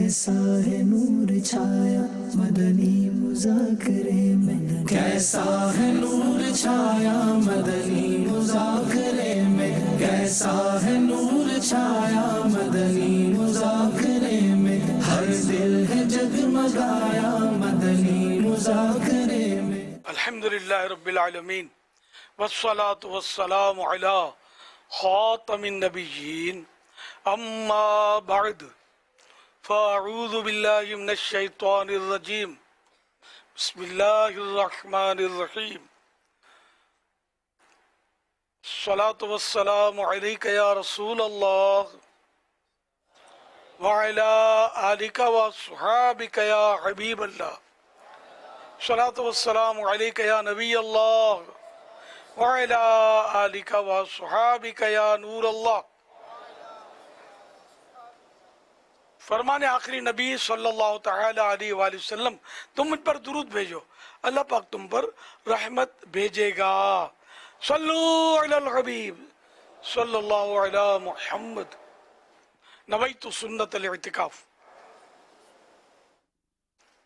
کیسا ہے نور چھایا مدنی مذاکرے میں، کیسا ہے نور چھایا مدنی مذاکرے میں، کیسا ہے نور چھایا مدنی مذاکرے میں، ہر دل ہے جگمگایا مدنی مذاکرے میں۔ الحمدللہ رب العالمین والصلاة والسلام علی خاتم النبیین اما بعد فاعوذ باللہ من الشیطان الرجیم بسم اللہ الرحمن الرحیم الصلاة والسلام علیک یا رسول اللہ وعلی آلک وصحابک یا حبیب اللہ، الصلاة والسلام علیک یا نبی اللہ وعلی آلک وصحابک یا نور اللہ۔ فرمان آخری نبی صلی اللہ تعالی علیہ وآلہ وسلم، تم مجھ پر درود بھیجو، اللہ پاک تم پر رحمت بھیجے گا۔ صلو علی الحبیب صلی اللہ علی محمد۔ نویت سنت الاعتکاف۔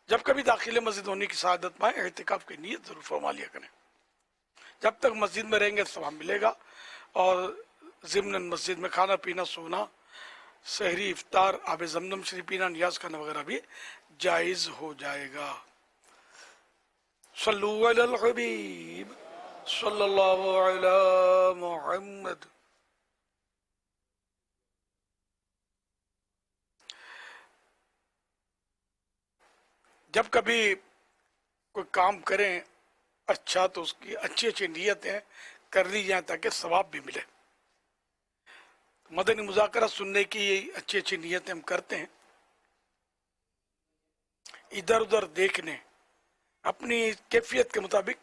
جب کبھی داخل مسجد ہونے کی سعادت پائیں، اعتکاف کی نیت ضرور فرما لیا کریں۔ جب تک مسجد میں رہیں گے ثواب ملے گا، اور ضمن مسجد میں کھانا پینا، سونا، سحری، افطار، آب زمزم شریف پینا، نیاز کرنا وغیرہ بھی جائز ہو جائے گا۔ صلو علی الحبیب صلی اللہ علی محمد۔ جب کبھی کوئی کام کریں اچھا تو اس کی اچھی اچھی نیتیں کر لی جائیں تاکہ ثواب بھی ملے۔ مدنی مذاکرہ سننے کی اچھی اچھی نیتیں ہم کرتے ہیں، ادھر ادھر دیکھنے، اپنی کیفیت کے مطابق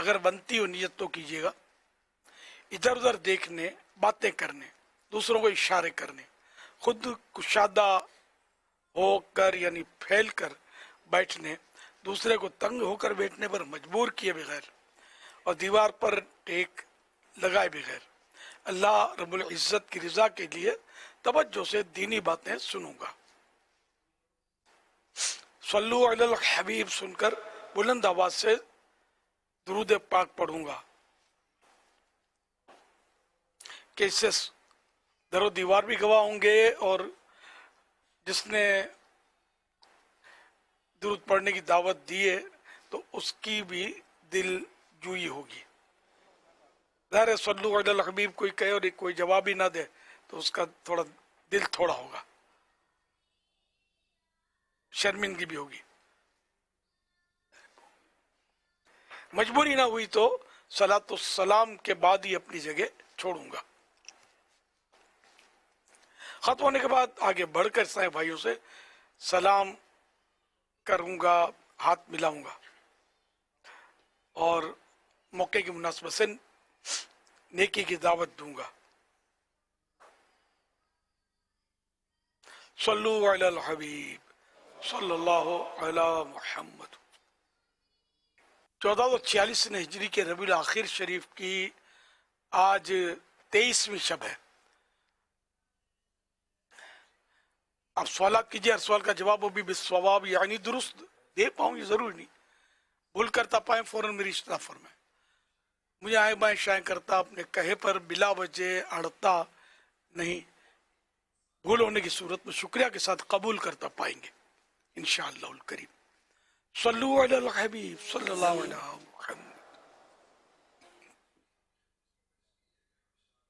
اگر بنتی ہو نیت تو کیجیے گا، ادھر ادھر دیکھنے، باتیں کرنے، دوسروں کو اشارے کرنے، خود کشادہ ہو کر یعنی پھیل کر بیٹھنے، دوسرے کو تنگ ہو کر بیٹھنے پر مجبور کیے بغیر، اور دیوار پر ٹیک لگائے بغیر اللہ رب العزت کی رضا کے لیے توجہ سے دینی باتیں سنوں گا۔ صلو علی الحبیب سن کر بلند آواز سے درود پاک پڑھوں گا کہ اس سے در و دیوار بھی گواہ ہوں گے، اور جس نے درود پڑھنے کی دعوت دی ہے تو اس کی بھی دل جوئی ہوگی۔ ظاہر ہے صلو علی الحبیب کوئی کہے اور کوئی جواب ہی نہ دے تو اس کا تھوڑا دل تھوڑا ہوگا، شرمندگی بھی ہوگی۔ مجبوری نہ ہوئی تو صلاۃ السلام کے بعد ہی اپنی جگہ چھوڑوں گا۔ ختم ہونے کے بعد آگے بڑھ کر سائیں بھائیوں سے سلام کروں گا، ہاتھ ملاؤں گا، اور موقع کی مناسبت سے نیکی کی دعوت دوں گا۔ صلو علی الحبیب صلی اللہ علی محمد۔ 1446 ہجری کے ربیع الاخر شریف کی آج 23ویں شب ہے۔ آپ سوالات کیجئے، ہر سوال کا جواب وہ بھی بالصواب یعنی درست دے پاؤں یہ ضروری نہیں، بھول کرتا پائیں فوراً میری اصلاح فرمائیں۔ مجھے آئیں بائیں شائیں کرتا، اپنے کہے پر بلا وجہ اڑتا نہیں، بھول ہونے کی صورت میں شکریہ کے ساتھ قبول کرتا پائیں گے انشاءاللہ الکریم۔ صلو علی الحبیب صلی اللہ علیہ وسلم۔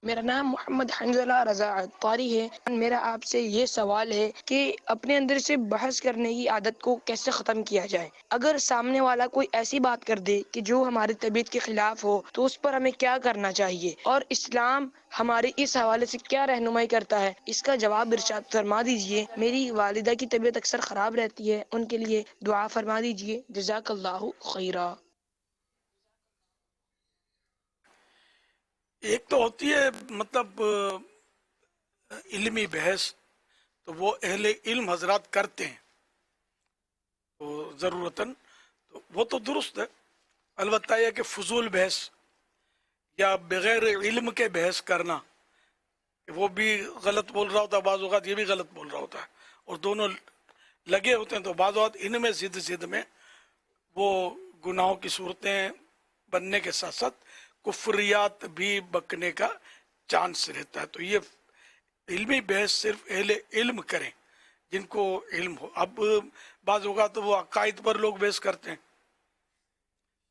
میرا نام محمد حنظلہ رضا عطاری ہے۔ میرا آپ سے یہ سوال ہے کہ اپنے اندر سے بحث کرنے کی عادت کو کیسے ختم کیا جائے؟ اگر سامنے والا کوئی ایسی بات کر دے کہ جو ہماری طبیعت کے خلاف ہو تو اس پر ہمیں کیا کرنا چاہیے، اور اسلام ہمارے اس حوالے سے کیا رہنمائی کرتا ہے؟ اس کا جواب ارشاد فرما دیجئے۔ میری والدہ کی طبیعت اکثر خراب رہتی ہے، ان کے لیے دعا فرما دیجئے، جزاک اللہ خیرہ۔ ایک تو ہوتی ہے مطلب علمی بحث، تو وہ اہل علم حضرات کرتے ہیں تو ضرورتاً، تو وہ تو درست ہے۔ البتہ یہ کہ فضول بحث یا بغیر علم کے بحث کرنا، وہ بھی غلط بول رہا ہوتا ہے، بعض اوقات یہ بھی غلط بول رہا ہوتا ہے، اور دونوں لگے ہوتے ہیں تو بعض اوقات ان میں ضد میں وہ گناہوں کی صورتیں بننے کے ساتھ ساتھ کفریات بھی بکنے کا چانس رہتا ہے. تو یہ علمی بحث صرف اہل علم کریں جن کو علم ہو. اب بعض اوقات وہ عقائد پر لوگ بحث کرتے ہیں,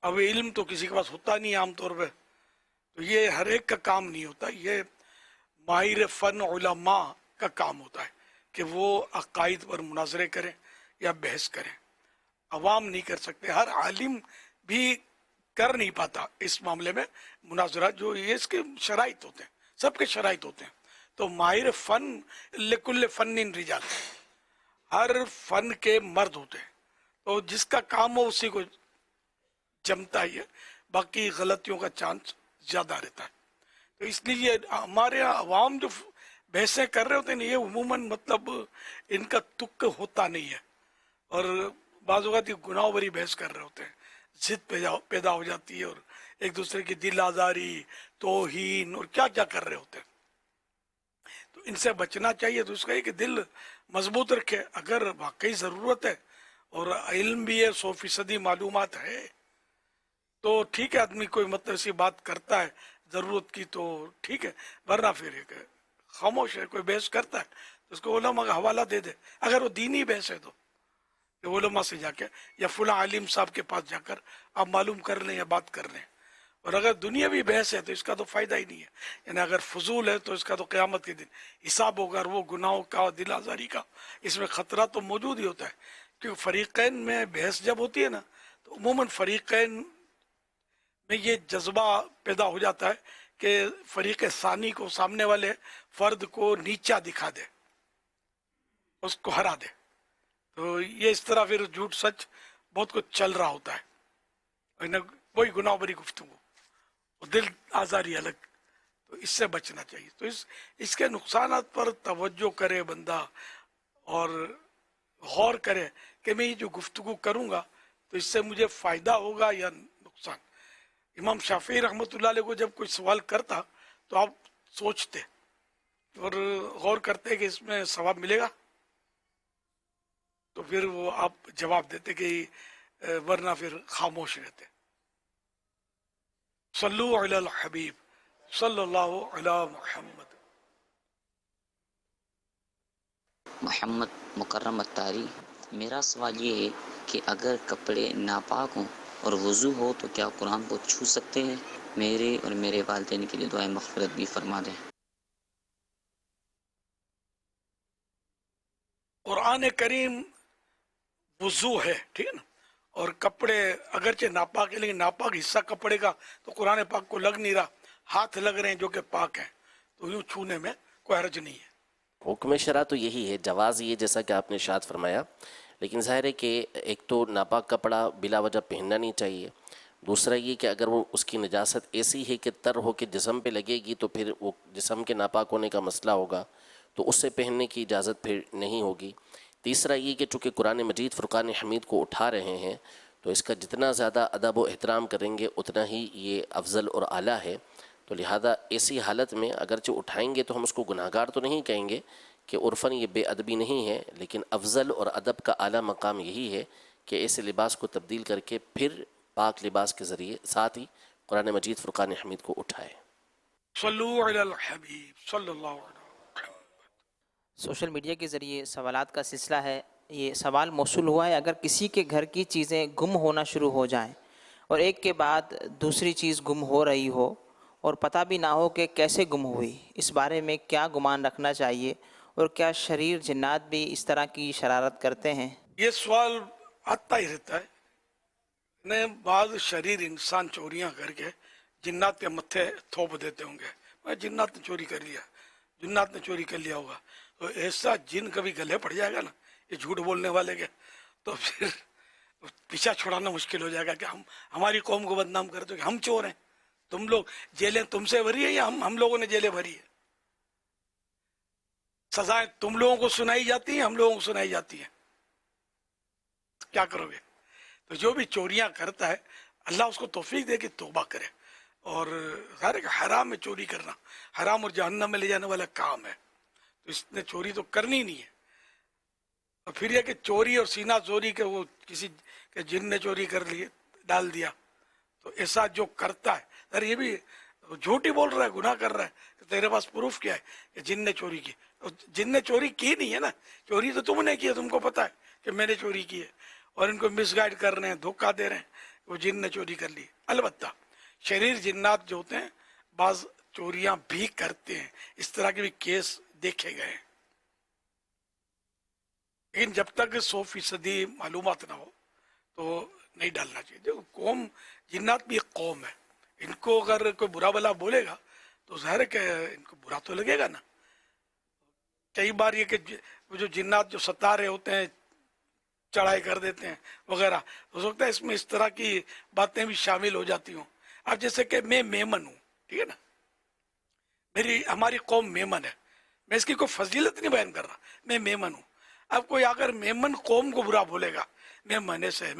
اب علم تو کسی کے پاس ہوتا نہیں عام طور پہ, تو یہ ہر ایک کا کام نہیں ہوتا, یہ ماہر فن علماء کا کام ہوتا ہے کہ وہ عقائد پر مناظرے کریں یا بحث کریں. عوام نہیں کر سکتے, ہر عالم بھی کر نہیں پاتا اس معاملے میں مناظرہ, جو یہ اس کے شرائط ہوتے ہیں, سب کے شرائط ہوتے ہیں. تو ماہر فن لکل فن رجال, ہر فن کے مرد ہوتے ہیں, تو جس کا کام ہو اسی کو جمتا ہی ہے, باقی غلطیوں کا چانس زیادہ رہتا ہے. تو اس لیے ہمارے یہاں عوام جو بحثیں کر رہے ہوتے ہیں یہ عموماً مطلب ان کا تک ہوتا نہیں ہے, اور بعض اوقات یہ گناہ بری بحث کر رہے ہوتے ہیں, ضد پیدا ہو جاتی ہے اور ایک دوسرے کی دل آزاری, توہین اور کیا کیا کر رہے ہوتے ہیں. تو ان سے بچنا چاہیے. تو اس کا یہ کہ دل مضبوط رکھے, اگر واقعی ضرورت ہے اور علم بھی ہے 100% معلومات ہے تو ٹھیک ہے, آدمی کوئی مطلب ایسی بات کرتا ہے ضرورت کی تو ٹھیک ہے, ورنہ پھر ایک خاموش ہے. کوئی بحث کرتا ہے تو اس کو علماء کا حوالہ دے دے, اگر وہ دینی بحث ہے تو علماء سے جا کے یا فلاں عالم صاحب کے پاس جا کر آپ معلوم کر لیں یا بات کر لیں. اور اگر دنیاوی بحث ہے تو اس کا تو فائدہ ہی نہیں ہے, یعنی اگر فضول ہے تو اس کا تو قیامت کے دن حساب ہوگا, اور وہ گناہوں کا دل آزاری کا اس میں خطرہ تو موجود ہی ہوتا ہے. کیونکہ فریقین میں بحث جب ہوتی ہے نا تو عموماً فریقین میں یہ جذبہ پیدا ہو جاتا ہے کہ فریق ثانی کو, سامنے والے فرد کو نیچا دکھا دے, اس کو ہرا دے. تو یہ اس طرح پھر جھوٹ سچ بہت کچھ چل رہا ہوتا ہے, وہی گناہ بری گفتگو, دل آزاری الگ. تو اس سے بچنا چاہیے. تو اس کے نقصانات پر توجہ کرے بندہ اور غور کرے کہ میں یہ جو گفتگو کروں گا تو اس سے مجھے فائدہ ہوگا یا نقصان. امام شافعی رحمۃ اللہ علیہ کو جب کوئی سوال کرتا تو آپ سوچتے اور غور کرتے کہ اس میں ثواب ملے گا, تو پھر وہ آپ جواب دیتے کہ ورنہ پھر خاموش رہتے. صلو علی الحبیب صلی اللہ علی محمد. محمد مکرم اتاری. میرا سوال یہ ہے کہ اگر کپڑے ناپاک ہوں اور وضو ہو تو کیا قرآن کو چھو سکتے ہیں؟ میرے اور میرے والدین کے لیے دعائیں مغفرت بھی فرما دیں. قرآن کریم وضو ہے, ٹھیک ہے نا, اور کپڑے اگرچہ ناپاک ہے لیکن ناپاک حصہ کپڑے کا تو قرآن پاک کو لگ نہیں رہا, ہاتھ لگ رہے ہیں جو کہ پاک ہیں, تو یوں چھونے میں کوئی حرج نہیں ہے. حکم شرع تو یہی ہے, جواز یہ جیسا کہ آپ نے ارشاد فرمایا, لیکن ظاہر ہے کہ ایک تو ناپاک کپڑا بلا وجہ پہننا نہیں چاہیے. دوسرا یہ کہ اگر وہ اس کی نجاست ایسی ہے کہ تر ہو کے جسم پہ لگے گی تو پھر وہ جسم کے ناپاک ہونے کا مسئلہ ہوگا, تو اس سے پہننے کی اجازت پھر نہیں ہوگی. تیسرا یہ کہ چونکہ قرآن مجید فرقان حمید کو اٹھا رہے ہیں تو اس کا جتنا زیادہ ادب و احترام کریں گے اتنا ہی یہ افضل اور اعلیٰ ہے. تو لہذا ایسی حالت میں اگرچہ اٹھائیں گے تو ہم اس کو گناہ گار تو نہیں کہیں گے کہ عرفاً یہ بے ادبی نہیں ہے, لیکن افضل اور ادب کا اعلیٰ مقام یہی ہے کہ ایسے لباس کو تبدیل کر کے پھر پاک لباس کے ذریعے ساتھ ہی قرآن مجید فرقان حمید کو اٹھائے. صلو علی الحبیب صلی اللہ علیہ وسلم. سوشل میڈیا کے ذریعے سوالات کا سلسلہ ہے. یہ سوال موصول ہوا ہے, اگر کسی کے گھر کی چیزیں گم ہونا شروع ہو جائیں اور ایک کے بعد دوسری چیز گم ہو رہی ہو اور پتہ بھی نہ ہو کہ کیسے گم ہوئی, اس بارے میں کیا گمان رکھنا چاہیے, اور کیا شریر جنات بھی اس طرح کی شرارت کرتے ہیں؟ یہ سوال آتا ہی رہتا ہے. نے بعض شریر انسان چوریاں کر کے جنات کے متھے تھوپ دیتے ہوں گے, جنات نے چوری کر لیا, جنات نے چوری کر لیا ہوگا. تو ایسا جن کبھی گلے پڑ جائے گا نا یہ جھوٹ بولنے والے کے, تو پھر پیچھا چھڑانا مشکل ہو جائے گا کہ ہماری قوم کو بدنام کرتے کہ ہم چور ہیں, تم لوگ جیلیں تم سے بھری ہیں یا ہم لوگوں نے جیلیں بھری ہیں, سزائیں تم لوگوں کو سنائی جاتی ہیں ہم لوگوں کو سنائی جاتی ہیں, کیا کرو گے؟ تو جو بھی چوریاں کرتا ہے اللہ اس کو توفیق دے کہ توبہ کرے. اور ہر ایک حرام میں چوری کرنا حرام اور جہنم میں لے جانے والا کام ہے, تو اس نے چوری تو کرنی نہیں ہے. اور پھر یہ کہ چوری اور سینہ چوری کے وہ کسی کے جن نے چوری کر لی ڈال دیا، تو ایسا جو کرتا ہے سر یہ بھی جھوٹ ہی بول رہا ہے، گناہ کر رہا ہے. کہ تیرے پاس پروف کیا ہے کہ جن نے چوری کی؟ جن نے چوری کی نہیں ہے نا، چوری تو تم نے کی ہے، تم کو پتا ہے کہ میں نے چوری کی ہے، اور ان کو مس گائیڈ کر رہے ہیں، دھوکہ دے رہے ہیں وہ جن نے چوری کر لی. البتہ شریر جنات جو ہوتے ہیں بعض چوریاں بھی کرتے ہیں، اس طرح کے بھی کیس دیکھے گئے ہیں. لیکن جب تک 100% معلومات نہ ہو تو نہیں ڈالنا چاہیے. جو قوم جنات بھی ایک قوم ہے، ان کو اگر کوئی برا بلا بولے گا تو ظاہر ہے کہ ان کو برا تو لگے گا نا. کئی بار یہ کہ وہ جو جنات جو ستارے ہوتے ہیں چڑھائی کر دیتے ہیں وغیرہ، ہو سکتا ہے اس میں اس طرح کی باتیں بھی شامل ہو جاتی ہوں. اب جیسے کہ میں میمن ہوں، ٹھیک ہے نا، ہماری قوم میمن ہے، میں اس کی کوئی فضیلت نہیں بیان کر رہا، میں میمن ہوں. اب کوئی اگر میمن قوم کو برا بولے گا، میں مانے سے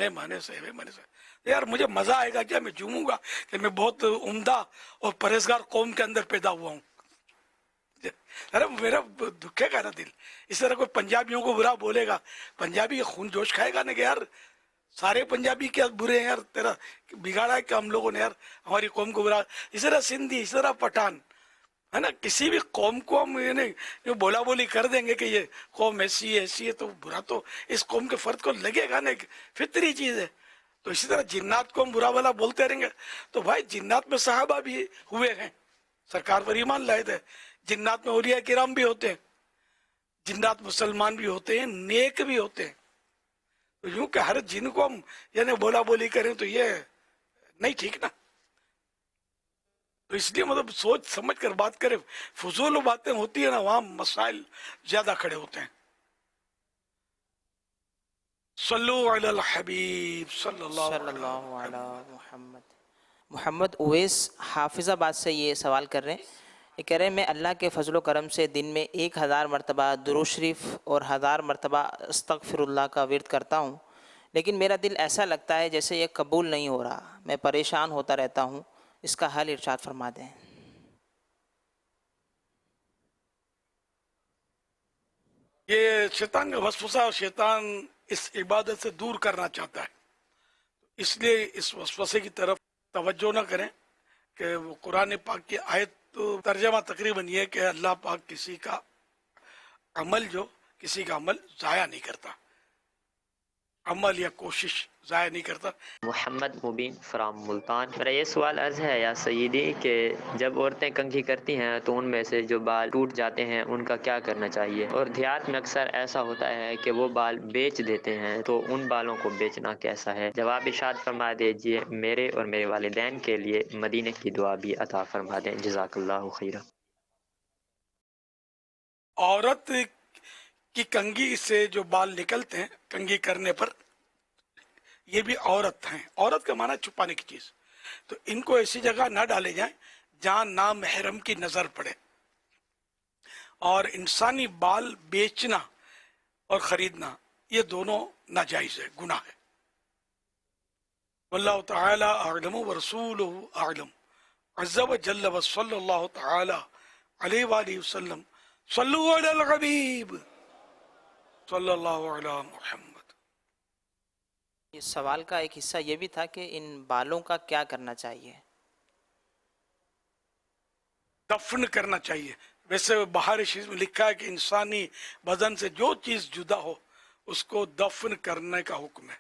تو یار مجھے مزہ آئے گا کیا؟ میں جھوموں گا کہ میں بہت عمدہ اور پرہیزگار قوم کے اندر پیدا ہوا ہوں. ارے میرا دکھے گا نا دل. اس طرح کوئی پنجابیوں کو برا بولے گا، پنجابی خون جوش کھائے گا نا کہ یار سارے پنجابی کیا برے ہیں یار، تیرا بگاڑا ہے کہ ہم لوگوں نے یار ہماری قوم کو برا. اس طرح سندھی، اس طرح پٹھان ہے نا، کسی بھی قوم کو ہم یہ بولا بولی کر دیں گے کہ یہ قوم ایسی ہے تو برا تو اس قوم کے فرد کو لگے گا نا، فطری چیز ہے. تو اسی طرح جنات کو ہم برا بلا بولتے رہیں گے تو بھائی جنات میں صحابہ بھی ہوئے ہیں، سرکار پر ایمان لائے تھے. جنات میں اولیاء کرام بھی ہوتے ہیں، جنات مسلمان بھی ہوتے ہیں، نیک بھی ہوتے ہیں. تو یوں کہ ہر جن کو ہم یعنی بولا بولی کریں تو یہ نہیں ٹھیک نا. تو اس لیے مطلب سوچ سمجھ کر بات کرے. فضول باتیں ہوتی ہیں نا وہاں مسائل زیادہ کھڑے ہوتے ہیں. صلو علی الحبیب صلی اللہ صلی علیہ اللہ علی محمد. محمد اویس حافظ آباد سے یہ سوال کر رہے ہیں. یہ کہہ رہے ہیں میں اللہ کے فضل و کرم سے دن میں 1000 مرتبہ درود شریف اور 1000 مرتبہ استغفر اللہ کا ورد کرتا ہوں، لیکن میرا دل ایسا لگتا ہے جیسے یہ قبول نہیں ہو رہا، میں پریشان ہوتا رہتا ہوں، اس کا حل ارشاد فرما دیں. یہ شیطان کا وسوسہ، اور شیطان اس عبادت سے دور کرنا چاہتا ہے، اس لیے اس وسوسے کی طرف توجہ نہ کریں. کہ وہ قرآن پاک کی آیت تو ترجمہ تقریباً یہ کہ اللہ پاک کسی کا عمل ضائع نہیں کرتا، عمل یا کوشش ضائع نہیں کرتا. محمد مبین فرام ملتان. میرا یہ سوال عرض ہے یا سیدی کہ جب عورتیں کنگھی کرتی ہیں تو ان میں سے جو بال ٹوٹ جاتے ہیں ان کا کیا کرنا چاہیے؟ اور دیہات میں اکثر ایسا ہوتا ہے کہ وہ بال بیچ دیتے ہیں، تو ان بالوں کو بیچنا کیسا ہے؟ جواب ارشاد فرما دیجیے. میرے اور میرے والدین کے لیے مدینے کی دعا بھی عطا فرما دیں. جزاک اللہ خیرہ. عورت کی کنگھی سے جو بال نکلتے ہیں کنگھی کرنے پر، یہ بھی عورت ہیں. عورت کا معنی چھپانے کی چیز. تو ان کو ایسی جگہ نہ ڈالے جائیں جہاں نامحرم کی نظر پڑے. اور انسانی بال بیچنا اور خریدنا یہ دونوں ناجائز ہے، گناہ ہے. واللہ تعالی اعلم ورسولہ اعلم عز وجل وصلی اللہ تعالی علیہ وآلہ وسلم. صلو علی الحبیب صلی اللہ علی محمد. یہ سوال کا ایک حصہ یہ بھی تھا کہ ان بالوں کا کیا کرنا چاہیے؟ دفن کرنا چاہیے. ویسے باہر شریف میں لکھا ہے کہ انسانی بدن سے جو چیز جدا ہو اس کو دفن کرنے کا حکم ہے.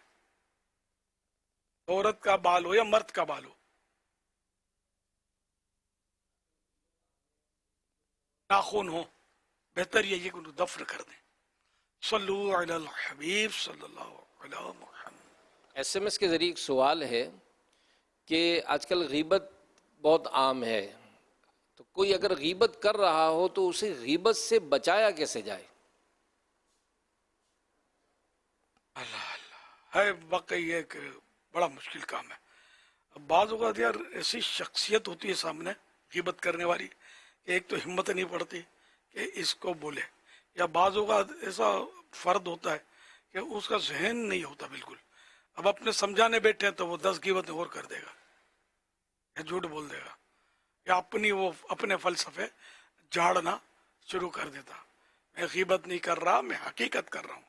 عورت کا بال ہو یا مرد کا بال ہو. ناخن ہو، بہتر یہ کہ انہوں دفن کر دیں. صلو علی الحبیب صلی اللہ علی محمد. SMS کے ذریعے ایک سوال ہے کہ آج کل غیبت بہت عام ہے، تو کوئی اگر غیبت کر رہا ہو تو اسے غیبت سے بچایا کیسے جائے؟ اللہ ہے واقعی ایک بڑا مشکل کام ہے. بعض اوقات یار ایسی شخصیت ہوتی ہے سامنے غیبت کرنے والی کہ ایک تو ہمت نہیں پڑتی کہ اس کو بولے، یا بعض اوقات ایسا فرد ہوتا ہے کہ اس کا ذہن نہیں ہوتا بالکل. اب اپنے سمجھانے بیٹھے تو وہ 10 غیبتیں اور کر دے گا یا جھوٹ بول دے گا، یا اپنے فلسفے جھاڑنا شروع کر دیتا. میں غیبت نہیں کر رہا، میں حقیقت کر رہا ہوں.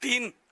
3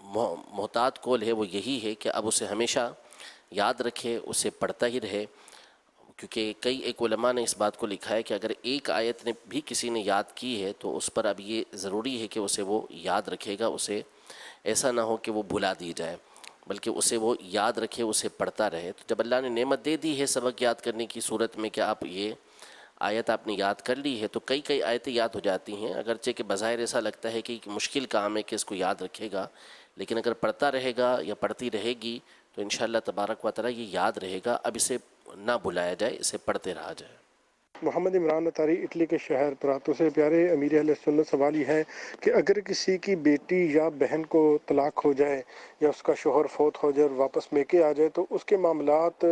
محتاط قول ہے وہ یہی ہے کہ اب اسے ہمیشہ یاد رکھے، اسے پڑھتا ہی رہے، کیونکہ کئی ایک علماء نے اس بات کو لکھا ہے کہ اگر ایک آیت نے بھی کسی نے یاد کی ہے تو اس پر اب یہ ضروری ہے کہ اسے وہ یاد رکھے گا، اسے ایسا نہ ہو کہ وہ بھلا دی جائے، بلکہ اسے وہ یاد رکھے، اسے پڑھتا رہے۔ تو جب اللہ نے نعمت دے دی ہے سبق یاد کرنے کی صورت میں کہ آپ یہ آیت آپ نے یاد کر لی ہے، تو کئی آیتیں یاد ہو جاتی ہیں، اگرچہ کہ بظاہر ایسا لگتا ہے کہ مشکل کام ہے کہ اس کو یاد رکھے گا، لیکن اگر پڑھتا رہے گا یا پڑھتی رہے گی تو انشاءاللہ تبارک و تعالی یہ یاد رہے گا، اب اسے نہ بھلایا جائے، اسے پڑھتے رہا جائے۔ محمد عمران اتاری اٹلی کے شہر پراتو سے۔ پیارے امیر اہل سنت، سوال یہ ہے کہ اگر کسی کی بیٹی یا بہن کو طلاق ہو جائے یا اس کا شوہر فوت ہو جائے اور واپس میکے آ جائے تو اس کے معاملات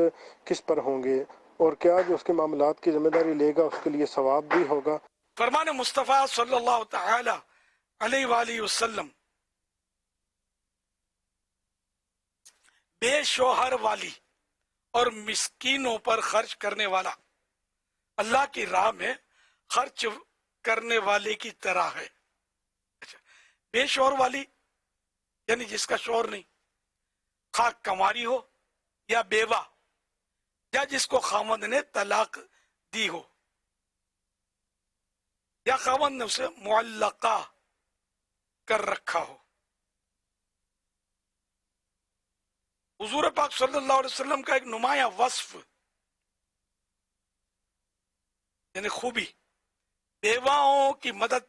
کس پر ہوں گے، اور کیا جو اس کے معاملات کی ذمہ داری لے گا اس کے لیے ثواب بھی ہوگا؟ فرمان مصطفیٰ صلی اللہ تعالی علیہ وآلہ وسلم بے شوہر والی اور مسکینوں پر خرچ کرنے والا اللہ کی راہ میں خرچ کرنے والے کی طرح ہے۔ اچھا، بے شوہر والی یعنی جس کا شوہر نہیں، خواہ کنواری ہو یا بیوہ، یا جس کو خاوند نے طلاق دی ہو، یا خاوند نے اسے معلقہ کر رکھا ہو۔ حضور پاک صلی اللہ علیہ وسلم کا ایک نمایاں وصف یعنی خوبی، بیواؤں کی مدد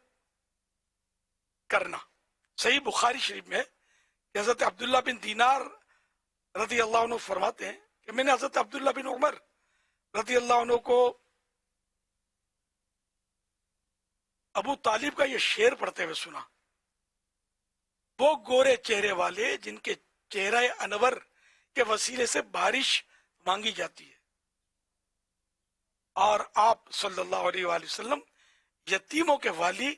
کرنا۔ صحیح بخاری شریف میں کہ حضرت عبداللہ بن دینار رضی اللہ عنہ فرماتے ہیں کہ میں نے حضرت عبداللہ بن عمر رضی اللہ عنہ کو ابو طالب کا یہ شعر پڑھتے ہوئے سنا، وہ گورے چہرے والے جن کے چہرہ انور کے وسیلے سے بارش مانگی جاتی ہے، اور آپ صلی اللہ علیہ وآلہ وسلم یتیموں کے والی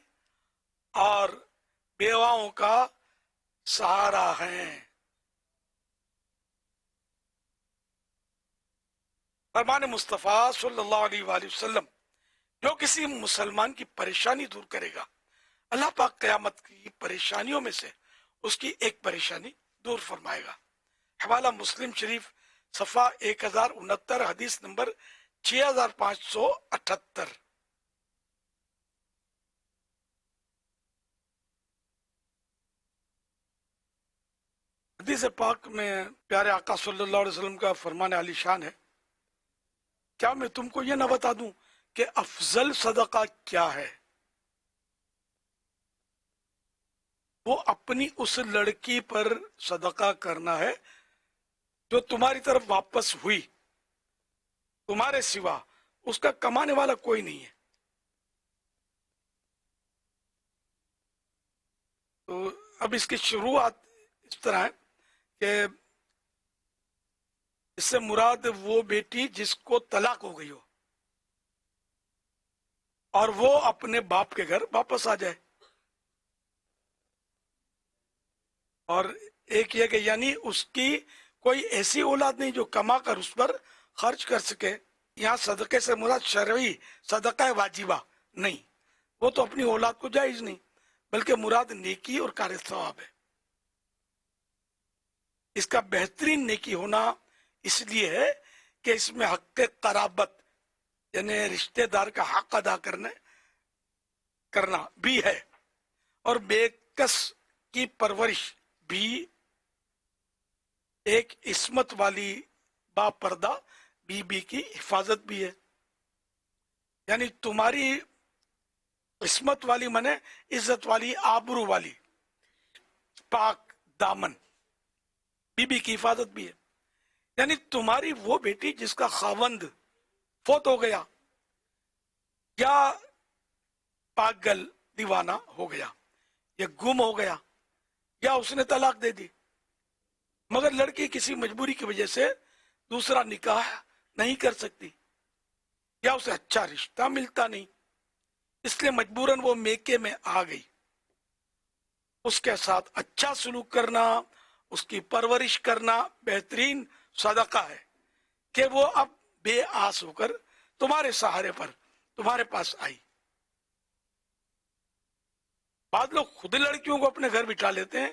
اور بیواؤں کا سہارا ہیں۔ فرمان مصطفیٰ صلی اللہ علیہ وآلہ وسلم جو کسی مسلمان کی پریشانی دور کرے گا، اللہ پاک قیامت کی پریشانیوں میں سے اس کی ایک پریشانی دور فرمائے گا۔ حوالہ مسلم شریف صفحہ 1069، حدیث نمبر 6578۔ حدیث پاک میں پیارے آقا صلی اللہ علیہ وسلم کا فرمان علی شان ہے، کیا میں تم کو یہ نہ بتا دوں کہ افضل صدقہ کیا ہے؟ وہ اپنی اس لڑکی پر صدقہ کرنا ہے جو تمہاری طرف واپس ہوئی، تمہارے سوا اس کا کمانے والا کوئی نہیں ہے۔ تو اب اس کی شروعات اس طرح ہے کہ اس سے مراد وہ بیٹی جس کو طلاق ہو گئی ہو اور وہ اپنے باپ کے گھر واپس آ جائے، اور ایک یہ کہ یعنی اس کی کوئی ایسی اولاد نہیں جو کما کر اس پر خرچ کر سکے۔ یہاں صدقے سے مراد شرعی صدقہ واجبہ نہیں، وہ تو اپنی اولاد کو جائز نہیں، بلکہ مراد نیکی اور کار ثواب ہے۔ اس کا بہترین نیکی ہونا اس لیے ہے کہ اس میں حق قرابت یعنی رشتہ دار کا حق ادا کرنا بھی ہے، اور بے کس کی پرورش بھی، ایک عصمت والی با پردہ بی بی کی حفاظت بھی ہے۔ یعنی تمہاری عصمت والی منے عزت والی، آبرو والی، پاک دامن بی بی کی حفاظت بھی ہے۔ یعنی تمہاری وہ بیٹی جس کا خاوند فوت ہو گیا یا پاگل دیوانہ ہو گیا یا گم ہو گیا یا اس نے طلاق دے دی، مگر لڑکی کسی مجبوری کی وجہ سے دوسرا نکاح نہیں کر سکتی یا اسے اچھا رشتہ ملتا نہیں، اس لیے مجبوراً وہ میکے میں آ گئی، اس کے ساتھ اچھا سلوک کرنا، اس کی پرورش کرنا بہترین صدقہ ہے کہ وہ اب بے آس ہو کر تمہارے سہارے پر تمہارے پاس آئی۔ بعض لوگ خود لڑکیوں کو اپنے گھر بٹھا لیتے ہیں،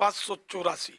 584।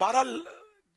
12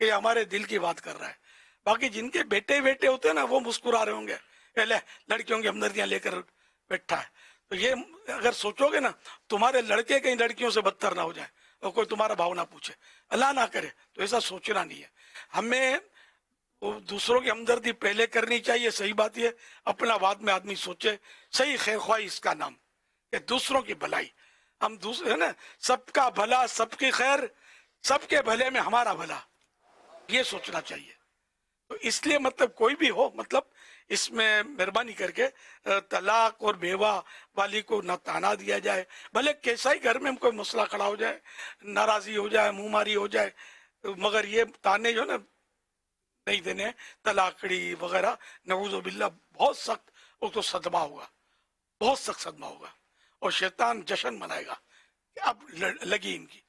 کہ یہ ہمارے دل کی بات کر رہا ہے. باقی جن کے بیٹے بیٹے ہوتے ہیں نا وہ مسکرا رہے ہوں گے لے لڑکیوں کی ہمدردیاں لے کر بیٹھا ہے. تو یہ اگر سوچو گے نا تمہارے لڑکے کہیں لڑکیوں سے بدتر نہ ہو جائے اور کوئی تمہارا بھاؤ نہ پوچھے, اللہ نہ کرے, تو ایسا سوچنا نہیں ہے. ہمیں دوسروں کی ہمدردی پہلے کرنی چاہیے. صحیح بات یہ اپنا بعد میں آدمی سوچے. صحیح خیر خواہی اس کا نام کہ دوسروں کی بھلائی. ہم دوسرے ہے نا, سب کا بھلا سب کی خیر, سب کے بھلے میں ہمارا بھلا, یہ سوچنا چاہیے. تو اس لیے مطلب کوئی بھی ہو, مطلب اس میں مہربانی کر کے طلاق اور بیوہ والی کو نہ تانا دیا جائے, بھلے کیسا ہی گھر میں کوئی مسئلہ کھڑا ہو جائے, ناراضی ہو جائے, منہ ماری ہو جائے, مگر یہ تانے جو نا نہیں دینے, طلاقڑی وغیرہ, نعوذ باللہ بہت سخت, وہ تو صدمہ ہوگا, بہت سخت صدمہ ہوگا, اور شیطان جشن منائے گا کہ اب لگی ان کی.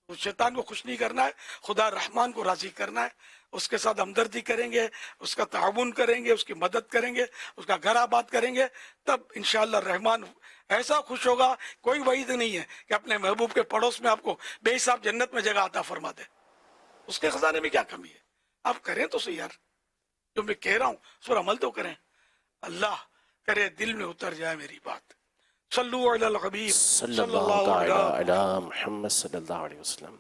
تو شیطان کو خوش نہیں کرنا ہے, خدا رحمان کو راضی کرنا ہے. اس کے ساتھ ہمدردی کریں گے, اس کا تعاون کریں گے, اس کی مدد کریں گے, اس کا گھر آباد کریں گے, تب انشاءاللہ الرحمن ایسا خوش ہوگا. کوئی وعید نہیں ہے کہ اپنے محبوب کے پڑوس میں آپ کو بے حساب جنت میں جگہ عطا فرما دے. اس کے خزانے میں کیا کمی ہے؟ آپ کریں تو صحیح یار, جو میں کہہ رہا ہوں اس پر عمل تو کریں. اللہ کرے دل میں اتر جائے میری بات. صلو علی الحبیب صلی اللہ تعالی علی محمد صلی اللہ علیہ وسلم.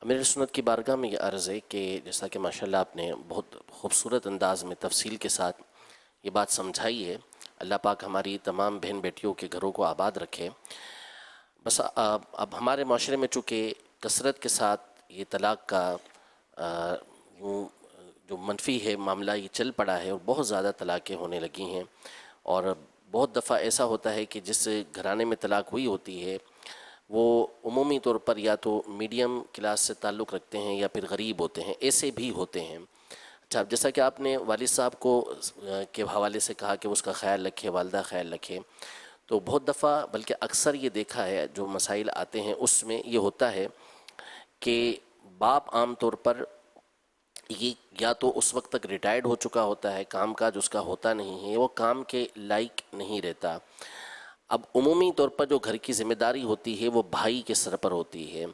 امیر سنت کی بارگاہ میں یہ عرض ہے کہ جیسا کہ ماشاءاللہ آپ نے بہت خوبصورت انداز میں تفصیل کے ساتھ یہ بات سمجھائی ہے. اللہ پاک ہماری تمام بہن بیٹیوں کے گھروں کو آباد رکھے. بس اب ہمارے معاشرے میں چونکہ کثرت کے ساتھ یہ طلاق کا جو منفی ہے معاملہ یہ چل پڑا ہے, اور بہت زیادہ طلاقیں ہونے لگی ہیں. اور بہت دفعہ ایسا ہوتا ہے کہ جس گھرانے میں طلاق ہوئی ہوتی ہے وہ عمومی طور پر یا تو میڈیم کلاس سے تعلق رکھتے ہیں یا پھر غریب ہوتے ہیں, ایسے بھی ہوتے ہیں. اچھا, جیسا کہ آپ نے والد صاحب کو کے حوالے سے کہا کہ اس کا خیال رکھے, والدہ خیال رکھے, تو بہت دفعہ بلکہ اکثر یہ دیکھا ہے جو مسائل آتے ہیں اس میں یہ ہوتا ہے کہ باپ عام طور پر یہ یا تو اس وقت تک ریٹائرڈ ہو چکا ہوتا ہے, کام کاج اس کا ہوتا نہیں ہے, وہ کام کے لائق نہیں رہتا. اب عمومی طور پر جو گھر کی ذمہ داری ہوتی ہے وہ بھائی کے سر پر ہوتی ہے.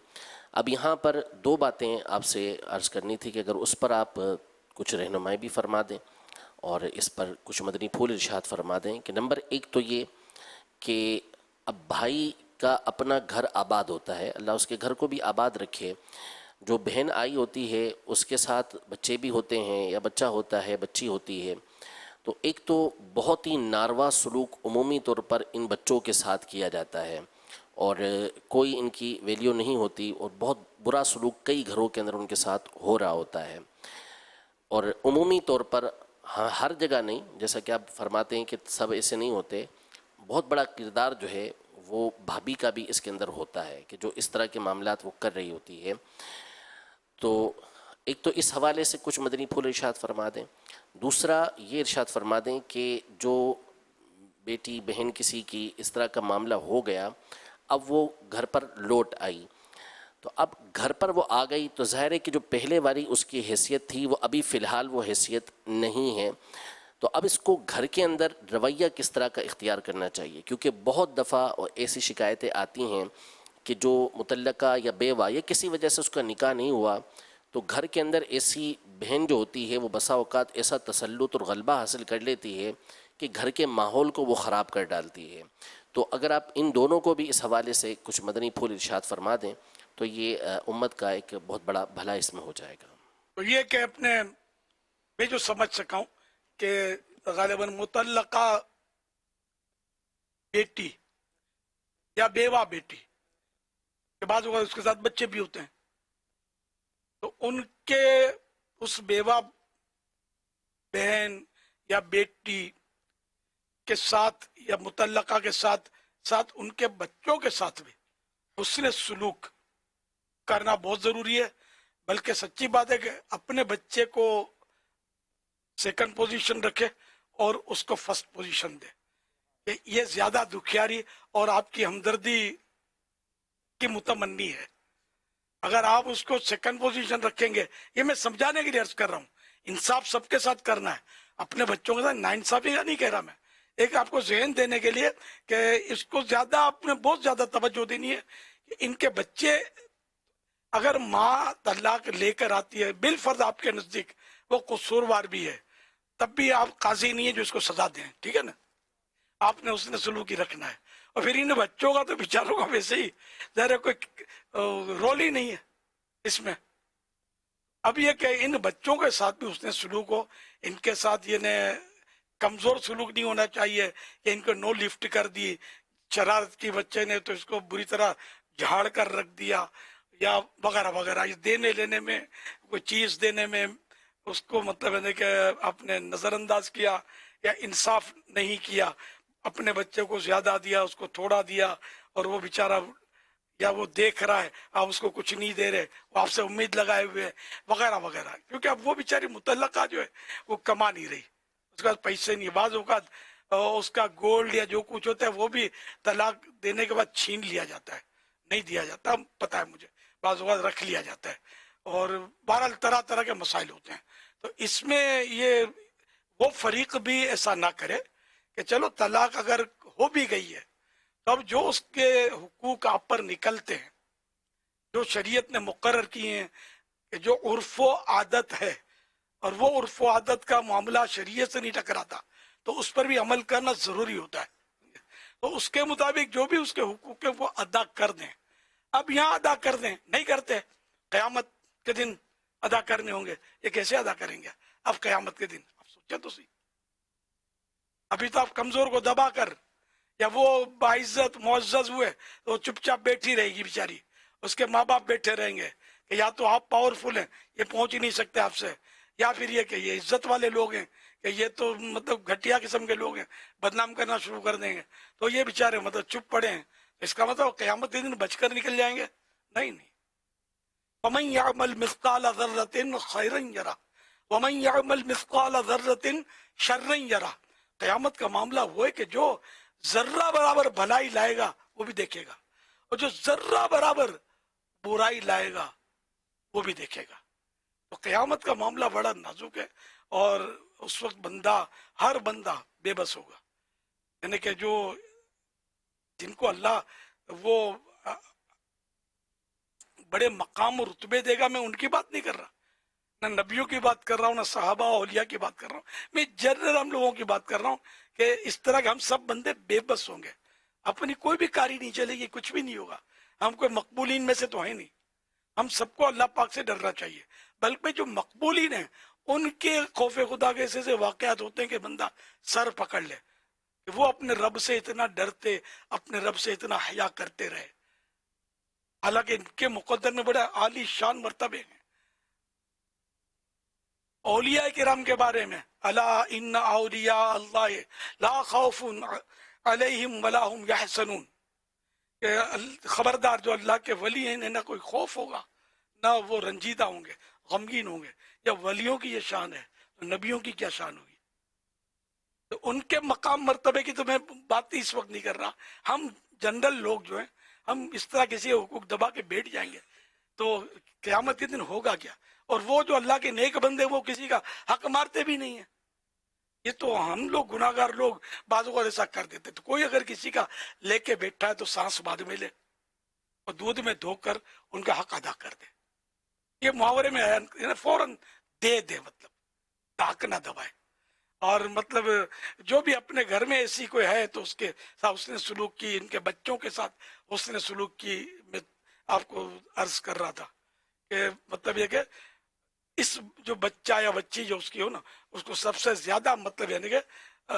اب یہاں پر دو باتیں آپ سے عرض کرنی تھی کہ اگر اس پر آپ کچھ رہنمائی بھی فرما دیں اور اس پر کچھ مدنی پھول ارشاد فرما دیں. کہ نمبر ایک تو یہ کہ اب بھائی کا اپنا گھر آباد ہوتا ہے, اللہ اس کے گھر کو بھی آباد رکھے. جو بہن آئی ہوتی ہے اس کے ساتھ بچے بھی ہوتے ہیں یا بچہ ہوتا ہے, بچی ہوتی ہے, تو ایک تو بہت ہی ناروا سلوک عمومی طور پر ان بچوں کے ساتھ کیا جاتا ہے اور کوئی ان کی ویلیو نہیں ہوتی, اور بہت برا سلوک کئی گھروں کے اندر ان کے ساتھ ہو رہا ہوتا ہے. اور عمومی طور پر ہر جگہ نہیں, جیسا کہ آپ فرماتے ہیں کہ سب ایسے نہیں ہوتے, بہت بڑا کردار جو ہے وہ بھابھی کا بھی اس کے اندر ہوتا ہے کہ جو اس طرح کے معاملات وہ کر رہی ہوتی ہے. تو ایک تو اس حوالے سے کچھ مدنی پھول ارشاد فرما دیں. دوسرا یہ ارشاد فرما دیں کہ جو بیٹی بہن کسی کی اس طرح کا معاملہ ہو گیا, اب وہ گھر پر لوٹ آئی, تو اب گھر پر وہ آ گئی تو ظاہر ہے کہ جو پہلے والی اس کی حیثیت تھی وہ ابھی فی الحال وہ حیثیت نہیں ہے. تو اب اس کو گھر کے اندر رویہ کس طرح کا اختیار کرنا چاہیے, کیونکہ بہت دفعہ ایسی شکایتیں آتی ہیں کہ جو متعلقہ یا بیوہ یا کسی وجہ سے اس کا نکاح نہیں ہوا, تو گھر کے اندر ایسی بہن جو ہوتی ہے وہ بسا اوقات ایسا تسلط اور غلبہ حاصل کر لیتی ہے کہ گھر کے ماحول کو وہ خراب کر ڈالتی ہے. تو اگر آپ ان دونوں کو بھی اس حوالے سے کچھ مدنی پھول ارشاد فرما دیں تو یہ امت کا ایک بہت بڑا بھلا اس میں ہو جائے گا. تو یہ کہ اپنے میں جو سمجھ سکا ہوں کہ غالباً متعلقہ بیٹی یا بیوہ بیٹی کے بعد اس کے ساتھ بچے بھی ہوتے ہیں, تو ان کے اس بیوہ بہن یا بیٹی کے ساتھ یا متعلقہ کے ساتھ ساتھ ان کے بچوں کے ساتھ بھی حسن سلوک کرنا بہت ضروری ہے. بلکہ سچی بات ہے کہ اپنے بچے کو سیکنڈ پوزیشن رکھے اور اس کو فرسٹ پوزیشن دے. یہ زیادہ دکھیاری اور آپ کی ہمدردی کی متمنی ہے. اگر آپ اس کو سیکنڈ پوزیشن رکھیں گے, یہ میں سمجھانے کے لیے عرض کر رہا ہوں, انصاف سب کے ساتھ کرنا ہے, اپنے بچوں کے ساتھ ناانصافی کا نہیں کہہ رہا میں, ایک آپ کو ذہن دینے کے لیے کہ اس کو زیادہ آپ نے بہت زیادہ توجہ دینی ہے کہ ان کے بچے اگر ماں طلاق لے کر آتی ہے بالفرض آپ کے نزدیک وہ قصوروار بھی ہے، تب بھی آپ قاضی نہیں ہے جو اس کو سزا دیں، ٹھیک ہے نا؟ آپ نے اس نے سلوکی رکھنا ہے. اور پھر ان بچوں کا تو بیچاروں کا ویسے ہی ظاہر کوئی رول ہی نہیں ہے اس میں. اب یہ کہ ان بچوں کے ساتھ بھی اس نے سلوک ہو، ان کے ساتھ یہ کمزور سلوک نہیں ہونا چاہیے کہ ان کو نو لفٹ کر دی، شرارت کی بچے نے تو اس کو بری طرح جھاڑ کر رکھ دیا یا وغیرہ وغیرہ. دینے لینے میں کوئی چیز دینے میں اس کو مطلب ہے کہ آپ نے نظر انداز کیا یا انصاف نہیں کیا، اپنے بچے کو زیادہ دیا اس کو تھوڑا دیا، اور وہ بیچارہ یا وہ دیکھ رہا ہے آپ اس کو کچھ نہیں دے رہے، وہ آپ سے امید لگائے ہوئے وغیرہ وغیرہ. کیونکہ اب وہ بیچاری متعلقہ جو ہے وہ کما نہیں رہی، اس کے پاس پیسے نہیں. بعض اوقات اس کا گولڈ یا جو کچھ ہوتا ہے وہ بھی طلاق دینے کے بعد چھین لیا جاتا ہے، نہیں دیا جاتا، پتہ ہے مجھے. بعض اوقات رکھ لیا جاتا ہے، اور بہرحال طرح طرح کے مسائل ہوتے ہیں. تو اس میں یہ وہ فریق بھی ایسا نہ کرے کہ چلو طلاق اگر ہو بھی گئی ہے تو اب جو اس کے حقوق آپ پر نکلتے ہیں، جو شریعت نے مقرر کیے ہیں کہ جو عرف و عادت ہے، اور وہ عرف و عادت کا معاملہ شریعت سے نہیں ٹکراتا تو اس پر بھی عمل کرنا ضروری ہوتا ہے. تو اس کے مطابق جو بھی اس کے حقوق ہیں وہ ادا کر دیں. اب یہاں ادا کر دیں، نہیں کرتے قیامت کے دن ادا کرنے ہوں گے. یہ کیسے ادا کریں گے اب قیامت کے دن؟ آپ سوچیں تو صحیح. ابھی تو آپ کمزور کو دبا کر یا وہ باعزت معزز ہوئے تو وہ چپ چاپ بیٹھی رہے گی بیچاری، اس کے ماں باپ بیٹھے رہیں گے کہ یا تو آپ پاورفل ہیں یہ پہنچ ہی نہیں سکتے آپ سے، یا پھر یہ کہ یہ عزت والے لوگ ہیں کہ یہ تو مطلب گھٹیا قسم کے لوگ ہیں، بدنام کرنا شروع کر دیں گے. تو یہ بیچارے مطلب چپ پڑے ہیں. اس کا مطلب قیامت کے دن بچ کر نکل جائیں گے؟ نہیں. وَمَنْ يَعْمَلْ مِثْقَالَ ذَرَّةٍ خَيْرًا يَرَهُ وَمَنْ يَعْمَلْ مِثْقَالَ ذَرَّةٍ شَرًّا يَرَهُ. قیامت کا معاملہ وہ ہے کہ جو ذرہ برابر بھلائی لائے گا وہ بھی دیکھے گا، اور جو ذرہ برابر برائی لائے گا وہ بھی دیکھے گا. تو قیامت کا معاملہ بڑا نازک ہے، اور اس وقت بندہ، ہر بندہ بے بس ہوگا. یعنی کہ جو جن کو اللہ وہ بڑے مقام و رتبے دے گا، میں ان کی بات نہیں کر رہا، نہ نبیوں کی بات کر رہا ہوں، نہ صحابہ اولیاء کی بات کر رہا ہوں، میں جنرل ہم لوگوں کی بات کر رہا ہوں کہ اس طرح کے ہم سب بندے بے بس ہوں گے. اپنی کوئی بھی کاری نہیں چلے گی، کچھ بھی نہیں ہوگا. ہم کوئی مقبولین میں سے تو ہیں نہیں. ہم سب کو اللہ پاک سے ڈرنا چاہیے، بلکہ جو مقبولین ہیں ان کے خوف خدا کے ایسے واقعات ہوتے ہیں کہ بندہ سر پکڑ لے کہ وہ اپنے رب سے اتنا ڈرتے، اپنے رب سے اتنا حیا کرتے رہے. حالانکہ ان کے مقدر میں بڑے عالی شان مرتبے ہیں. اولیاء کرام کے بارے میں الا ان اولیاء اللہ لا خوف علیہم ولا هم یحزنون، کہ خبردار جو اللہ کے ولی ہیں انہیں نہ کوئی خوف ہوگا نہ وہ رنجیدہ ہوں گے، غمگین ہوں گے. یا ولیوں کی یہ شان ہے تو نبیوں کی کیا شان ہوگی؟ تو ان کے مقام مرتبے کی تو میں بات اس وقت نہیں کر رہا. ہم جنرل لوگ جو ہیں ہم اس طرح کسی حقوق دبا کے بیٹھ جائیں گے تو قیامت کے دن ہوگا کیا؟ اور وہ جو اللہ کے نیک بندے وہ کسی کا حق مارتے بھی نہیں ہیں. یہ تو ہم لوگ گناہ گار لوگ بعض اوقات ایسا کر دیتے. تو کوئی اگر کسی کا لے کے بیٹھا ہے تو سانس بعد میں لے اور دودھ میں دھو کر ان کا حق ادا کر دے. یہ محاورے میں ہے، فوراً دے دے، مطلب تاک نہ دبائے. اور مطلب جو بھی اپنے گھر میں ایسی کوئی ہے تو اس کے ساتھ اس نے سلوک کی، ان کے بچوں کے ساتھ اس نے سلوک کی. میں آپ کو عرض کر رہا تھا کہ مطلب یہ کہ اس جو بچہ یا بچی جو اس کی ہو نا، اس کو سب سے زیادہ مطلب یعنی کہ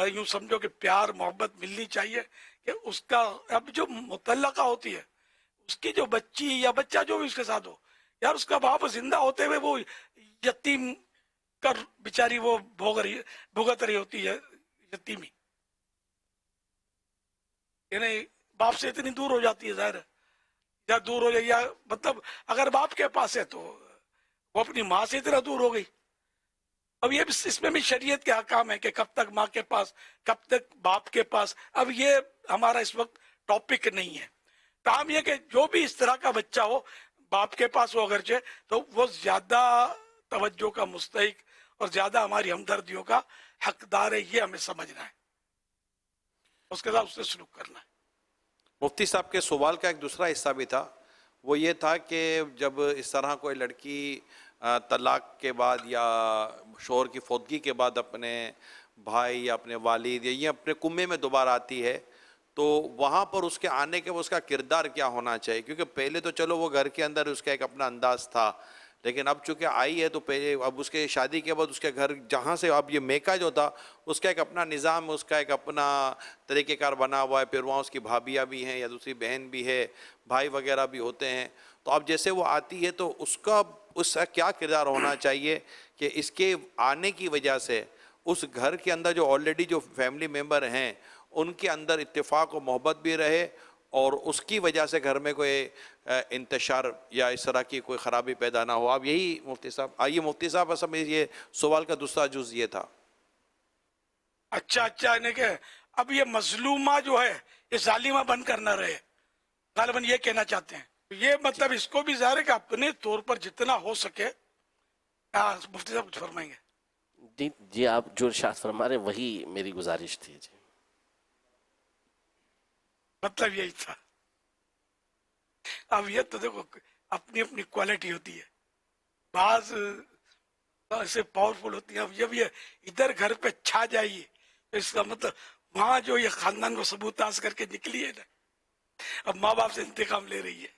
یوں سمجھو کہ پیار محبت ملنی چاہیے کہ اس کا اب جو متعلقہ ہوتی ہے اس کی جو بچی یا بچہ جو بھی اس کے ساتھ ہو، یار اس کا باپ زندہ ہوتے ہوئے وہ یتیم کر بیچاری وہ بھگت رہی ہوتی ہے یتیمی، یعنی باپ سے اتنی دور ہو جاتی ہے، ظاہر ہے یا دور ہو جائے، یا مطلب اگر باپ کے پاس ہے تو وہ اپنی ماں سے اتنا دور ہو گئی. اب یہ اس میں بھی شریعت کے احکام ہے کہ کب تک ماں کے پاس، کب تک باپ کے پاس. اب یہ ہمارا اس وقت ٹاپک نہیں ہے. کام یہ کہ جو بھی اس طرح کا بچہ ہو باپ کے پاس ہو اگرچہ، تو وہ زیادہ توجہ کا مستحق اور زیادہ ہماری ہمدردیوں کا حقدار ہے. یہ ہمیں سمجھنا ہے، اس کے ساتھ اس سے سلوک کرنا ہے. مفتی صاحب کے سوال کا ایک دوسرا حصہ بھی تھا، وہ یہ تھا کہ جب اس طرح کوئی لڑکی طلاق کے بعد یا شوہر کی فوتگی کے بعد اپنے بھائی یا اپنے والد یا یہ اپنے کنبے میں دوبارہ آتی ہے تو وہاں پر اس کے آنے کے اس کا کردار کیا ہونا چاہیے، کیونکہ پہلے تو چلو وہ گھر کے اندر اس کا ایک اپنا انداز تھا، لیکن اب چونکہ آئی ہے تو پہلے اب اس کے شادی کے بعد اس کے گھر جہاں سے اب یہ میکا جو تھا اس کا ایک اپنا نظام، اس کا ایک اپنا طریقہ کار بنا ہوا ہے، پھر وہاں اس کی بھابیاں بھی ہیں یا دوسری بہن بھی ہے، بھائی وغیرہ بھی ہوتے ہیں، تو اب جیسے وہ آتی ہے تو اس کا کیا کردار ہونا چاہیے کہ اس کے آنے کی وجہ سے اس گھر کے اندر جو آلریڈی جو فیملی ممبر ہیں ان کے اندر اتفاق و محبت بھی رہے اور اس کی وجہ سے گھر میں کوئی انتشار یا اس طرح کی کوئی خرابی پیدا نہ ہو۔ اب یہی مفتی صاحب، آئیے مفتی صاحب، اصل میں یہ سوال کا دوسرا جز یہ تھا۔ اچھا یعنی کہ اب یہ مظلومہ جو ہے یہ ظالمہ بن کر نہ رہے، غالباً یہ کہنا چاہتے ہیں۔ یہ مطلب اس کو بھی ظاہر ہے کہ اپنے طور پر جتنا ہو سکے، مفتی صاحب کچھ فرمائیں گے؟ جی آپ جو ارشاد فرما رہے ہیں وہی میری گزارش تھی جی۔ مطلب یہی تھا۔ اب یہ تو دیکھو اپنی اپنی کوالٹی ہوتی ہے، بعض ایسے پاورفل ہوتی ہیں۔ اب جب یہ ادھر گھر پہ چھا جائیے تو اس کا مطلب وہاں جو یہ خاندان کو سبوتاز کر کے نکلی ہے نا، اب ماں باپ سے انتقام لے رہی ہے،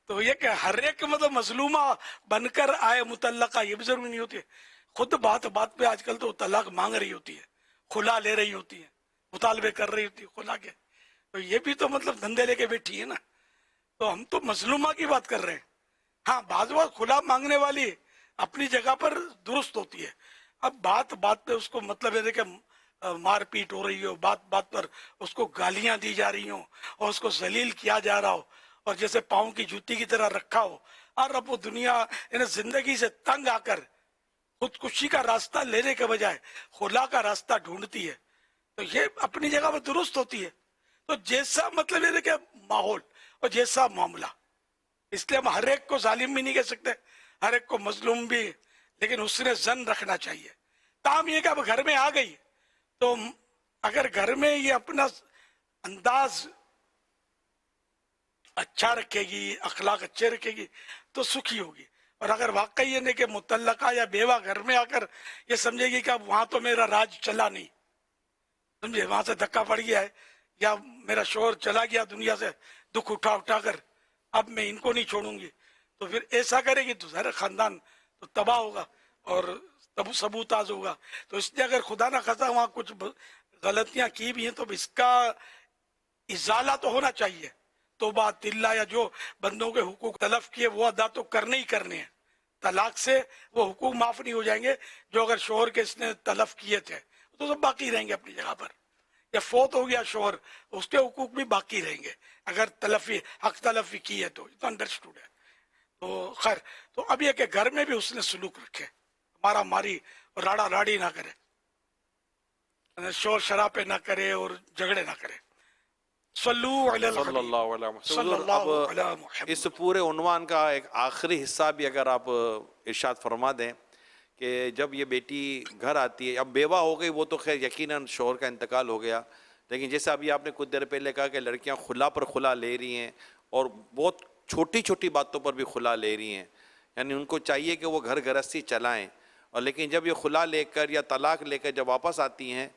تو یہ کہ ہر ایک مطلب مظلومہ بن کر آئے متعلقہ، یہ بھی ضروری نہیں ہوتی ہے۔ خود بات پہ آج کل تو طلاق مانگ رہی ہوتی ہے، خلا لے رہی ہوتی ہے، مطالبے کر رہی ہوتی ہے خلا کے، تو یہ بھی تو مطلب دھندے لے کے بیٹھی ہے نا۔ تو ہم تو مظلومہ کی بات کر رہے ہیں۔ ہاں بعض بات خلا مانگنے والی اپنی جگہ پر درست ہوتی ہے، اب بات پہ اس کو مطلب ہے کہ مار پیٹ ہو رہی ہو، بات پر اس کو گالیاں دی جا رہی ہوں اور اس کو ذلیل کیا جا رہا ہو اور جیسے پاؤں کی جوتی کی طرح رکھا ہو، اور اب وہ دنیا زندگی سے تنگ آ کر خودکشی کا راستہ لینے کے بجائے خلا کا راستہ ڈھونڈتی ہے، تو یہ اپنی جگہ پر درست ہوتی ہے۔ تو جیسا مطلب یہ کہ ماحول اور جیسا معاملہ، اس لیے ہم ہر ایک کو ظالم بھی نہیں کہہ سکتے، ہر ایک کو مظلوم بھی، لیکن حسن ظن رکھنا چاہیے۔ تاہم یہ کہ اب گھر میں آ گئی تو اگر گھر میں یہ اپنا انداز اچھا رکھے گی، اخلاق اچھے رکھے گی تو سکھی ہوگی، اور اگر واقعی یہ نہیں کہ متعلقہ یا بیوہ گھر میں آ کر یہ سمجھے گی کہ اب وہاں تو میرا راج چلا نہیں، سمجھے وہاں سے دھکا پڑ گیا ہے یا میرا شوہر چلا گیا دنیا سے دکھ اٹھا کر، اب میں ان کو نہیں چھوڑوں گی، تو پھر ایسا کرے گی تو ظاہر خاندان تو تباہ ہوگا اور ثبوتاز ہوگا۔ تو اس لیے اگر خدا نہ خواستہ وہاں کچھ غلطیاں کی بھی ہیں تو اس کا ازالہ تو ہونا چاہیے، توبہ تلہ یا جو بندوں کے حقوق تلف کیے وہ ادا تو کرنے ہی کرنے ہیں۔ طلاق سے وہ حقوق معاف نہیں ہو جائیں گے جو اگر شوہر کے اس نے تلف کیے تھے، تو سب باقی رہیں گے اپنی جگہ پر، یا فوت ہو گیا شوہر اس کے حقوق بھی باقی رہیں گے اگر حق تلفی کی ہے تو انڈرسٹوڈ ہے۔ تو خیر، تو اب یہ کہ گھر میں بھی اس نے سلوک رکھے، مارا ماری اور راڑا راڑی نہ کرے، شور شرابے نہ کرے اور جھگڑے نہ کرے۔ صلی اللہ علیہ محمد۔ اس پورے عنوان کا ایک آخری حصہ بھی اگر آپ ارشاد فرما دیں کہ جب یہ بیٹی گھر آتی ہے، اب بیوہ ہو گئی وہ تو خیر یقیناً شوہر کا انتقال ہو گیا، لیکن جیسے ابھی آپ نے کچھ دیر پہلے کہا کہ لڑکیاں خلا پر خلا لے رہی ہیں اور بہت چھوٹی چھوٹی باتوں پر بھی خلا لے رہی ہیں، یعنی ان کو چاہیے کہ وہ گھر گرہستی چلائیں، اور لیکن جب یہ خلا لے کر یا طلاق لے کر جب واپس آتی ہیں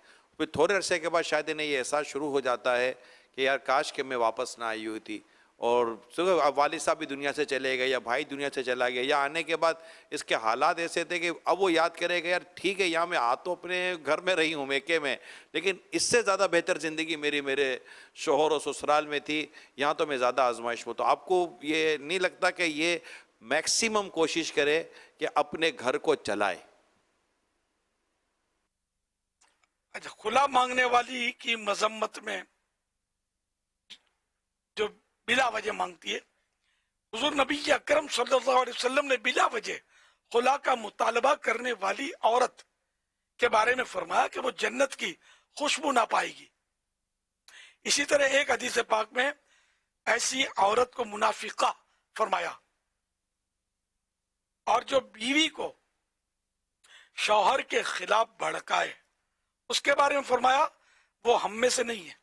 پھر تھوڑے عرصے کے بعد شاید انہیں یہ احساس شروع ہو جاتا ہے کہ یار کاش کہ میں واپس نہ آئی ہوئی تھی، اور اب والد صاحب بھی دنیا سے چلے گئے یا بھائی دنیا سے چلا گیا، یا آنے کے بعد اس کے حالات ایسے تھے کہ اب وہ یاد کرے گا یار ٹھیک ہے یہاں میں آ تو اپنے گھر میں رہی ہوں میکے میں، لیکن اس سے زیادہ بہتر زندگی میرے شوہر و سسرال میں تھی، یہاں تو میں زیادہ آزمائش ہوں۔ تو آپ کو یہ نہیں لگتا کہ یہ میکسیمم کوشش کرے کہ اپنے گھر کو چلائے؟ اچھا، خلا مانگنے والی کی مذمت میں جو بلا وجہ مانگتی ہے، حضور نبی اکرم صلی اللہ علیہ وسلم نے بلا وجہ خلا کا مطالبہ کرنے والی عورت کے بارے میں فرمایا کہ وہ جنت کی خوشبو نہ پائے گی۔ اسی طرح ایک حدیث پاک میں ایسی عورت کو منافقہ فرمایا، اور جو بیوی کو شوہر کے خلاف بھڑکائے اس کے بارے میں فرمایا وہ ہم میں سے نہیں ہے۔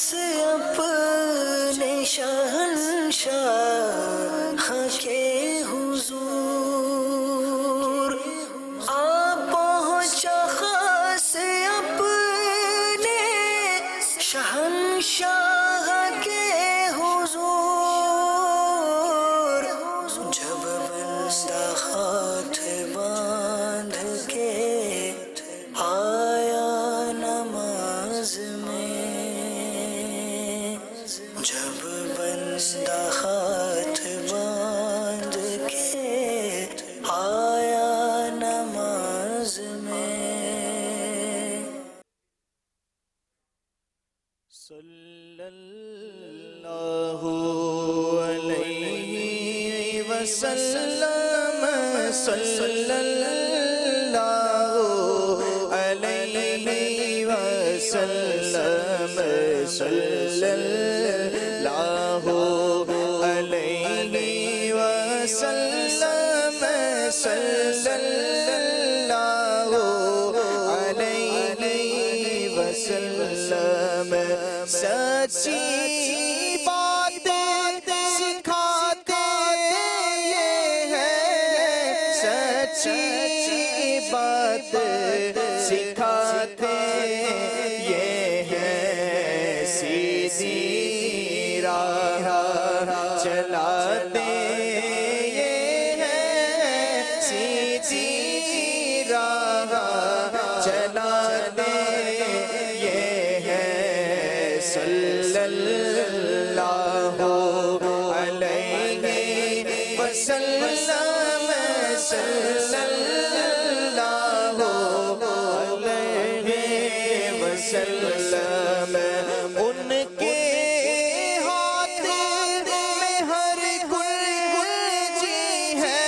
سے اپنے شہنشاہ کے حضور آ پہنچا خاص اپنے شہنشاہ کے حضور جب بندہ ہاتھ باندھ کے آیا نماز میں جب بندہ ہاتھ باندھ کے آیا نماز میں صلی اللہ علیہ وسلم صلی اللہ علیہ وسلم صلی اللہ علیہ وسلم صلی اللہ علیہ وسلم سچی بات سکھاتے یہ ہے سچی بات سکھاتے یہ ہے سیدھی راہ چلاتے یہ ہے سیدھی راہ چلاتے یہ ہے صلی اللہ علیہ وسلم صلی اللہ علیہ وسلم ان کے ہاتھ میں ہر گنجی ہے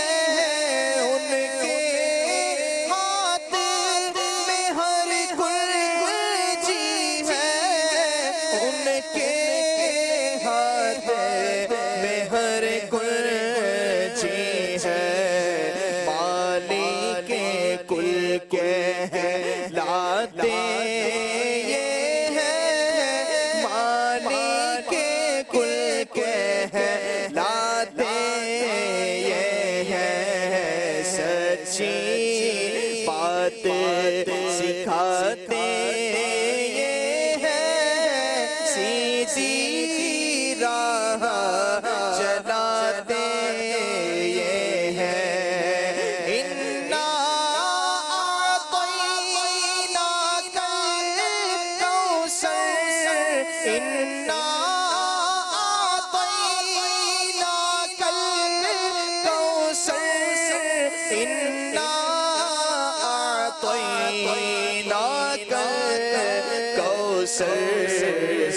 ان کے ہاتھ میں ہر گنجی ہے ان کے ہاتھ میں ہر گنجی ہے مالک کل کہلاتے یہ ہے مالک کل کہلاتے یہ ہے سچی بات سکھاتے یہ ہے سیدھی راہ چلاتے یہ ہے انا اعطیناک الکوثر انا اعطیناک الکوثر انا اعطیناک الکوثر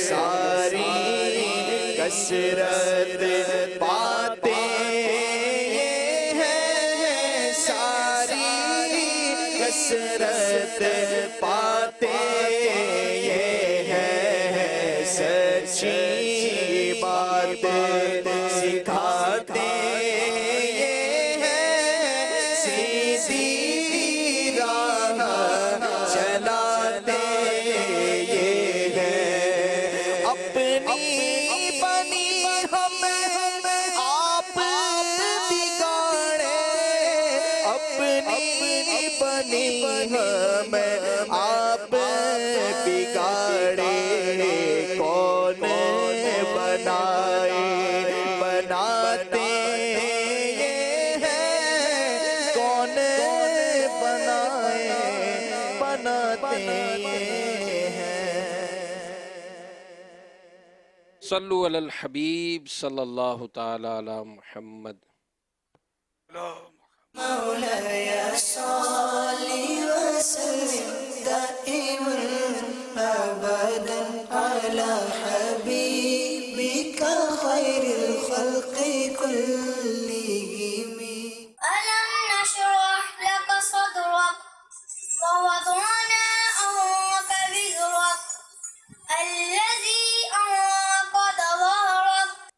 ساری کثرت باتیں یہ ہے ساری کثرت باتیں یہ ہے سچی بات سکھاتے یہ ہے سیدھی راہ چلاتے یہ ہے اپنی بنی ہم آپ بگاڑے اپنی بنی ہم آپ بگاڑے کون بنائے بناتے یہ ہے کون بنائے بناتے یہ ہے صلو علی الحبیب صلی اللہ تعالی علی محمد مولاي صل وسلم دائما ابدا على حبيبك خير الخلق كلهم ألم نشرح لك صدرك ووضعنا عنك وزرك الذي أنقض ظهرك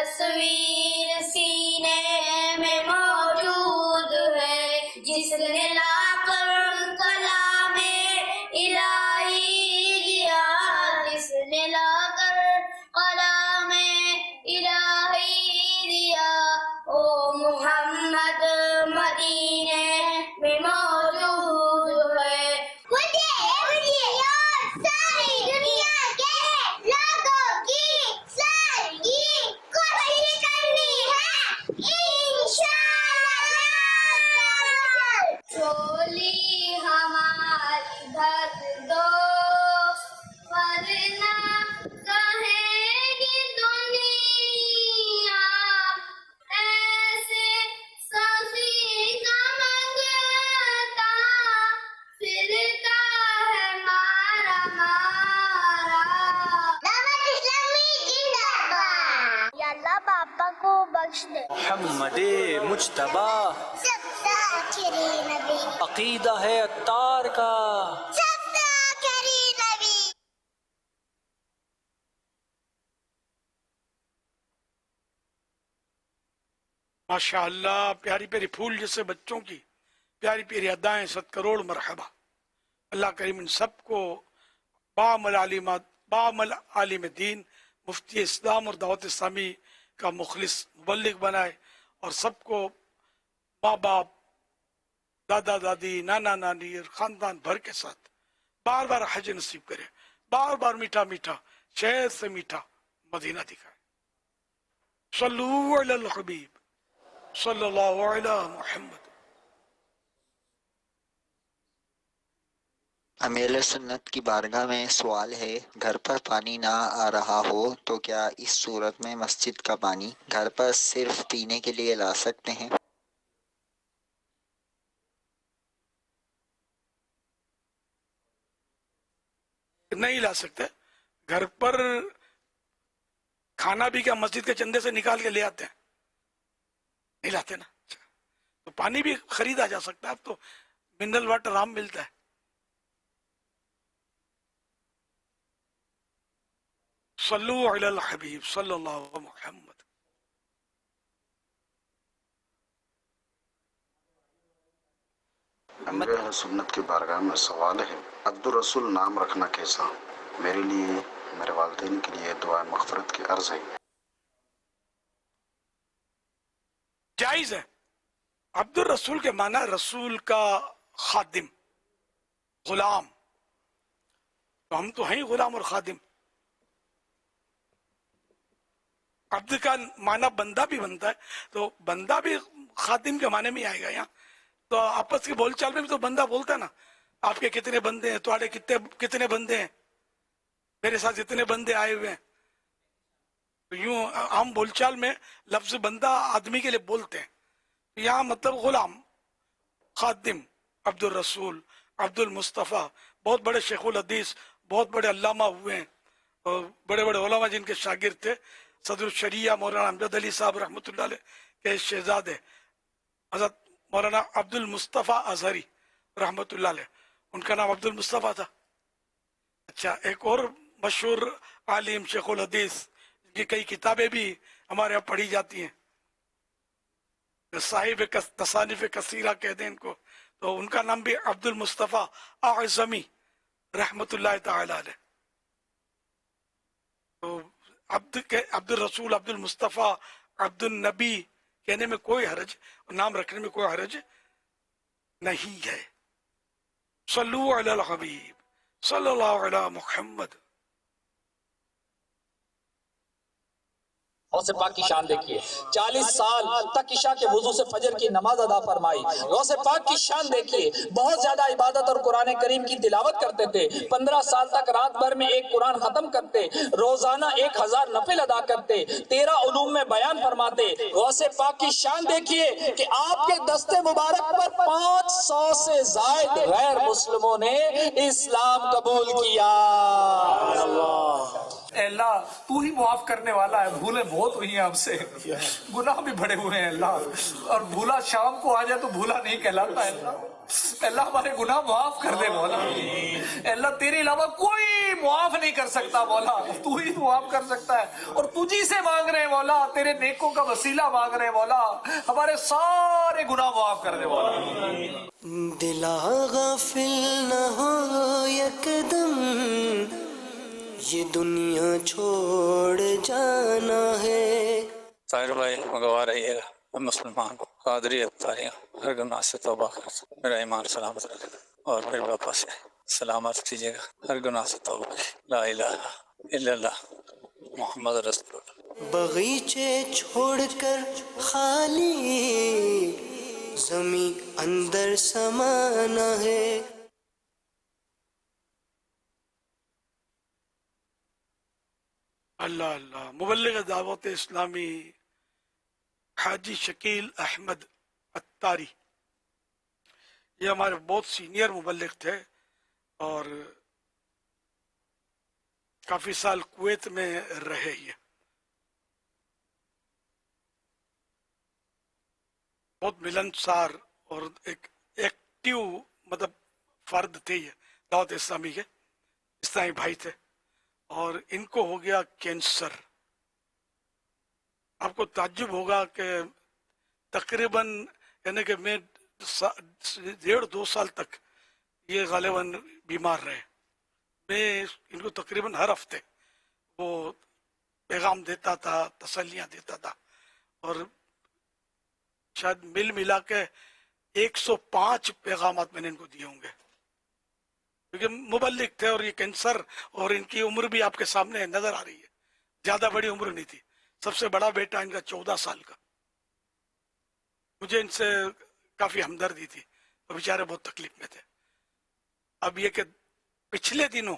تصویر سینے میں موجود ہے، جس نے لا کر کلام الہی دیا، جس نے لا کر کلام الہی دیا، او محمد مدینے میں موجود ہے۔ مجھے ساری دنیا کے لوگوں کی سادگی کوشش کرنی ہے، انشاءاللہ۔ چولی ہماری بھر دو ورنہ کہے گی دنیا، ایسے سخی کا منگتا پھرتا ہے مارا مارا۔ دعوت اسلامی زندہ باد۔ یا اللہ پاپا کو بخش دے۔ محمد مجتبی سب سے آخری نبی، عقیدہ ہے اتار کا۔ سب سے آخری نبی۔ ماشاء اللہ، پیاری پیاری پھول جیسے بچوں کی پیاری پیاری ادائیں، 100 کروڑ مرحبا۔ اللہ کریم ان سب کو بعمل عالم دین، مفتی اسلام اور دعوت اسلامی کا مخلص مبلغ بنائے، اور سب کو ماں باپ، دادا دادی، نانا نانی اور خاندان بھر کے ساتھ بار بار حج نصیب کرے، بار بار میٹھا میٹھا شہد سے میٹھا مدینہ دکھائے۔ صلو علی الحبیب صلی اللہ علی محمد۔ امیر سنت کی بارگاہ میں سوال ہے، گھر پر پانی نہ آ رہا ہو تو کیا اس صورت میں مسجد کا پانی گھر پر صرف پینے کے لیے لا سکتے ہیں؟ نہیں لا سکتے، گھر پر کھانا بھی کیا مسجد کے چندے سے نکال کے لے آتے ہیں؟ نہیں لاتے نا، تو پانی بھی خریدا جا سکتا ہے، اب تو منرل واٹر عام ملتا ہے۔ صلو علی الحبیب صلی اللہ علیہ محمد۔ امیر اہل سنت کی بارگاہ میں سوال ہے، عبد الرسول نام رکھنا کیسا؟ میرے لیے، میرے والدین کے لیے دعا مغفرت کی عرض ہے۔ جائز ہے۔ عبد الرسول کے معنی رسول کا خادم، غلام، تو ہم تو ہیں غلام اور خادم۔ عبد کا معنی بندہ بھی بنتا ہے، تو بندہ بھی خادم کے معنی میں آئے گا یہاں۔ تو آپس کی بول چال میں بھی تو بندہ بولتا ہے نا، آپ کے کتنے بندے ہیں، تمہارے کتنے بندے ہیں، میرے ساتھ اتنے بندے آئے ہوئے ہیں۔ تو یوں عام بول چال میں لفظ بندہ آدمی کے لیے بولتے ہیں، یہاں مطلب غلام، خادم، عبد الرسول، عبد المصطفیٰ۔ بہت بڑے شیخ الحدیث، بہت بڑے علامہ ہوئے ہیں، اور بڑے بڑے علماء جن کے شاگرد تھے، صدر الشریعہ مولانا امجد علی صاحب رحمۃ اللہ علیہ کے شہزادے حضرت مولانا عبد المصطفیٰ اظہری رحمۃ اللہ علیہ، ان کا نام عبد المصطفیٰ تھا۔ اچھا، ایک اور مشہور عالم شیخ الحدیث، جن کی کئی کتابیں بھی ہمارے یہاں پڑھی جاتی ہیں، صاحب تصانیف کثیرہ کہتے ہیں ان کو، تو ان کا نام بھی عبد المصطفیٰ اعظمی رحمۃ اللہ تعالی علیہ۔ تو عبد الرسول، عبد المصطفیٰ، عبد النبی کہنے میں کوئی حرج، نام رکھنے میں کوئی حرج نہیں ہے۔ صلو علی الحبیب صلی اللہ علی محمد۔ غوث پاک کی شان دیکھیے، 40 سال تک عشاء کے وضو سے فجر کی نماز ادا فرمائی۔ غوث پاک کی شان دیکھیے، بہت زیادہ عبادت اور قرآن کریم کی تلاوت کرتے تھے، 15 سال تک رات بھر میں ایک قرآن ختم کرتے، روزانہ 1000 نفل ادا کرتے، 13 علوم میں بیان فرماتے۔ غوث پاک کی شان دیکھیے کہ آپ کے دستے مبارک پر 500 سے زائد غیر مسلموں نے اسلام قبول کیا۔ اے اللہ تو ہی معاف کرنے والا ہے، بھولیں بہت ہوئی ہیں آپ سے، گناہ بھی بڑے ہوئے ہیں اللہ، اور بھولا شام کو آ جائے تو بھولا نہیں کہلاتا ہے اللہ۔ اللہ ہمارے گناہ معاف کر دے مولا. اللہ تیرے علاوہ کوئی معاف نہیں کر سکتا مولا, تو ہی معاف کر سکتا ہے, اور تجھی سے مانگ رہے ہیں مولا, تیرے نیکوں کا وسیلہ مانگ رہے ہیں مولا, ہمارے سارے گناہ معاف کر دے مولا. دلا غافل نہ ہو یکدم, یہ دنیا چھوڑ جانا ہے. طاہر بھائی منگوا رہیے گا, میں مسلمان کو قادری افطاری ہر گناہ سے توبہ کر, میرا ایمان سلامت رکھے اور میرے باپا سے سلامت کیجیے گا, ہر گناہ سے توبہ کرے. لا الہ الا اللہ محمد رسول اللہ. بغیچے چھوڑ کر خالی زمین اندر سمانا ہے. اللہ اللہ. مبلغ دعوت اسلامی حاجی شکیل احمد اتاری, یہ ہمارے بہت سینئر مبلغ تھے اور کافی سال کویت میں رہے. یہ بہت ملنسار اور ایک ایکٹیو مطلب فرد تھے یہ دعوت اسلامی کے, اسلامی بھائی تھے, اور ان کو ہو گیا کینسر. آپ کو تعجب ہوگا کہ تقریباً یعنی کہ میں 1.5-2 سال تک یہ غالباً بیمار رہے. میں ان کو تقریباً ہر ہفتے وہ پیغام دیتا تھا, تسلیاں دیتا تھا, اور شاید ملا کے 105 پیغامات میں نے ان کو دیے ہوں گے, کیونکہ مبلغ تھے اور یہ کینسر, اور ان کی عمر بھی آپ کے سامنے نظر آ رہی ہے, زیادہ بڑی عمر نہیں تھی. سب سے بڑا بیٹا ان کا 14 سال کا. مجھے ان سے کافی ہمدردی تھی, وہ بیچارے بہت تکلیف میں تھے. اب یہ کہ پچھلے دنوں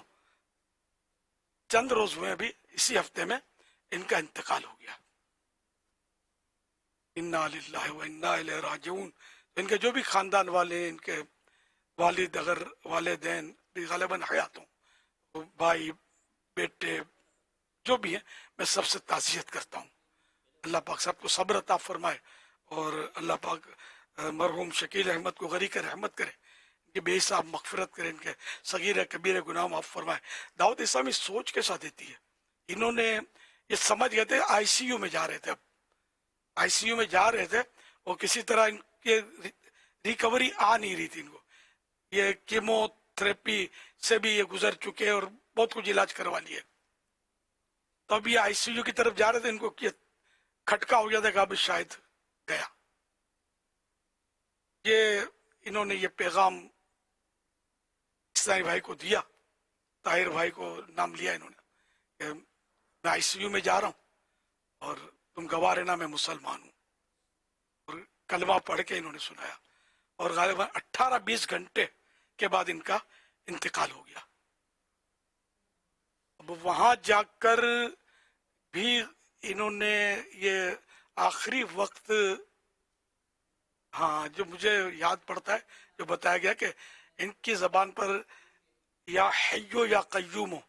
چند روز ہوئے, ابھی اسی ہفتے میں ان کا انتقال ہو گیا. انا للہ و انا الیہ راجعون. ان کے جو بھی خاندان والے ہیں, ان کے والد اگر والدین بھی غالباً حیات ہوں, بھائی بیٹے جو بھی ہیں, میں سب سے تعزیت کرتا ہوں. اللہ پاک سب کو صبر عطا فرمائے, اور اللہ پاک مرحوم شکیل احمد کو غریق رحمت کرے, ان کے بے حساب مغفرت کرے, ان کے صغیر کبیر گناہ معاف فرمائے. دعوت اسلامی سوچ کے ساتھ دیتی ہے. انہوں نے یہ سمجھ گئے تھے, آئی سی یو میں جا رہے تھے, اب آئی سی یو میں جا رہے تھے, اور کسی طرح ان کے ریکوری آ نہیں رہی تھی. ان کو یہ کیمو تھراپی سے بھی یہ گزر چکے اور بہت کچھ علاج کروا لیے. تو اب یہ آئی سی یو کی طرف جا رہے تھے, ان کو یہ کھٹکا ہو گیا تھا کہ اب شاید گیا. یہ انہوں نے یہ پیغام اسلامی بھائی کو دیا, طاہر بھائی کو نام لیا انہوں نے کہ میں آئی سی یو میں جا رہا ہوں, اور تم گواہ رہنا میں مسلمان ہوں. اور کلمہ پڑھ کے انہوں نے سنایا, اور غالباً 18-20 گھنٹے کے بعد ان کا انتقال ہو گیا. اب وہاں جا کر بھی انہوں نے یہ آخری وقت, ہاں جو مجھے یاد پڑتا ہے, جو بتایا گیا کہ ان کی زبان پر یا حیو یا قیومو,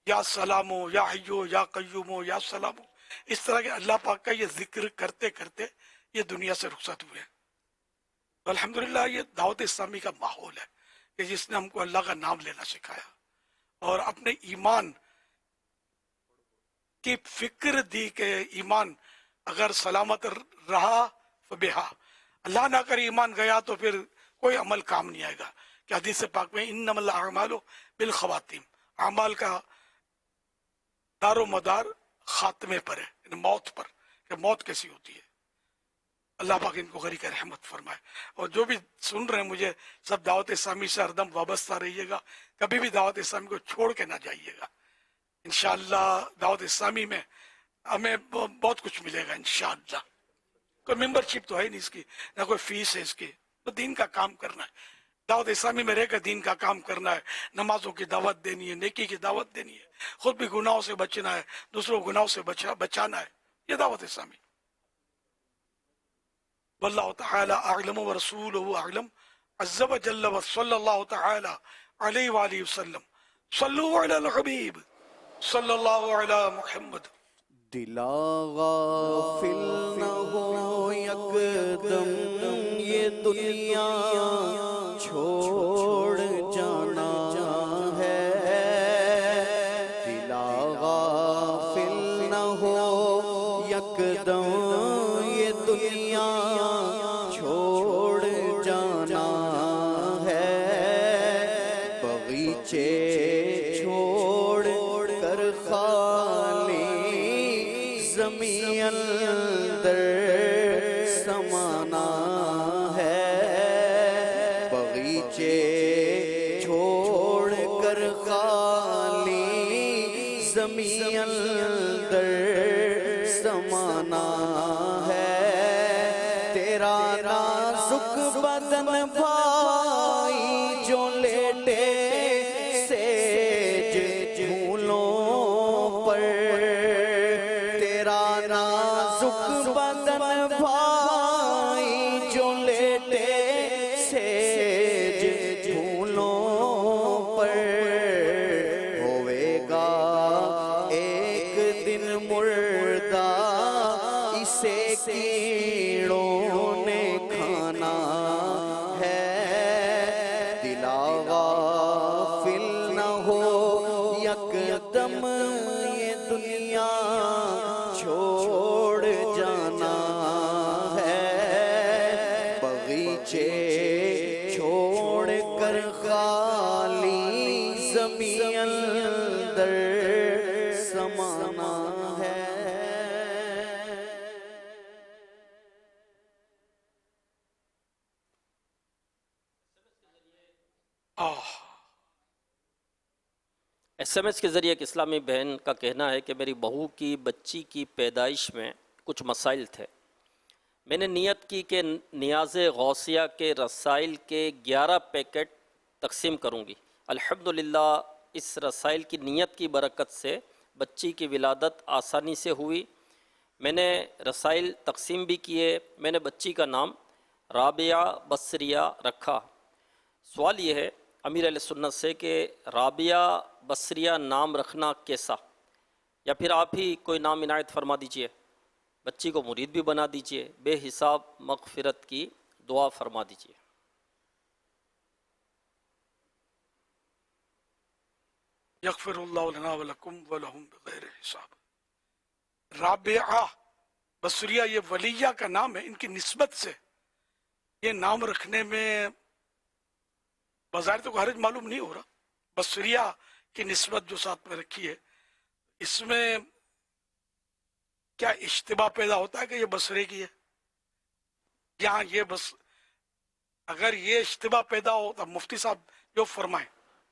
یا سلامو, یا حیو یا قیومو, یا سلامو, اس طرح کے اللہ پاک کا یہ ذکر کرتے کرتے یہ دنیا سے رخصت ہوئے. تو الحمدللہ یہ دعوت اسلامی کا ماحول ہے کہ جس نے ہم کو اللہ کا نام لینا سکھایا, اور اپنے ایمان کی فکر دی کہ ایمان اگر سلامت رہا فبہا, اللہ نہ کر ایمان گیا تو پھر کوئی عمل کام نہیں آئے گا. کہ حدیث پاک میں انما الاعمال بالخواتیم, اعمال کا دار و مدار خاتمے پر ہے, یعنی موت پر, کہ موت کیسی ہوتی ہے. اللہ پاک ان کو غریق رحمت فرمائے. اور جو بھی سن رہے ہیں مجھے, سب دعوت اسلامی سے ہردم وابستہ رہیے گا, کبھی بھی دعوت اسلامی کو چھوڑ کے نہ جائیے گا. انشاءاللہ دعوت اسلامی میں ہمیں بہت کچھ ملے گا انشاءاللہ. کوئی ممبرشپ تو ہے نہیں اس کی, نہ کوئی فیس ہے اس کی, تو دین کا کام کرنا ہے. دعوت اسلامی میں رہ کر دین کا کام کرنا ہے, نمازوں کی دعوت دینی ہے, نیکی کی دعوت دینی ہے, خود بھی گناہوں سے بچنا ہے, دوسروں گناہوں سے بچانا ہے. یہ دعوت اسلامی. واللہ تعالی اعلم ورسولہ اعلم عز وجل وصلی اللہ تعالی علیہ وآلہ وسلم. صلو علی الحبیب صلی اللہ علی محمد. دلا غافل نہ ہو یکدم, یہ دنیا چھوڑ جانا ہے دلا غافل نہ ہو یکدم یہ دنیا چھوڑ جانا ہے بغیچے چھوڑ کر خالی زمین اندر سمانا ہے بغیچے چھوڑ کر خالی زمین اندر سمانا ہے تیرا نازک بدن بھائی جو لیٹے سیج جھولوں پر تیرا نازک بدن بھائی جو لیٹے سیج جھولوں پر ہوئے گا ایک دن مردہ اسے کیڑوں نے کھانا ہے دلا غافل نہ ہو یکدم یہ دنیا چھوڑ جانا ہے بغیچے چھوڑ کر خالی زمین اندر سمانا ہے SMS کے ذریعے ایک اسلامی بہن کا کہنا ہے کہ میری بہو کی بچی کی پیدائش میں کچھ مسائل تھے میں نے نیت کی کہ نیاز غوثیہ کے رسائل کے 11 پیکٹ تقسیم کروں گی الحمدللہ اس رسائل کی نیت کی برکت سے بچی کی ولادت آسانی سے ہوئی میں نے رسائل تقسیم بھی کیے میں نے بچی کا نام رابعہ بصریہ رکھا سوال یہ ہے امیر اہل سنت سے کہ رابعہ بصریہ نام رکھنا کیسا یا پھر آپ ہی کوئی نام عنایت فرما دیجئے بچی کو مرید بھی بنا دیجئے بے حساب مغفرت کی دعا فرما دیجئے یغفر اللہ لنا ولکم ولہم بغیر حساب رابعہ بصریہ یہ ولیہ کا نام ہے ان کی نسبت سے یہ نام رکھنے میں بظاہر تو حرج معلوم نہیں ہو رہا بصریہ کی نسبت جو ساتھ میں رکھی ہے اس میں کیا اشتباہ پیدا ہوتا ہے کہ یہ بصرے کی ہے یہاں یہ بس اگر یہ اشتباہ پیدا ہو تو مفتی صاحب جو فرمائیں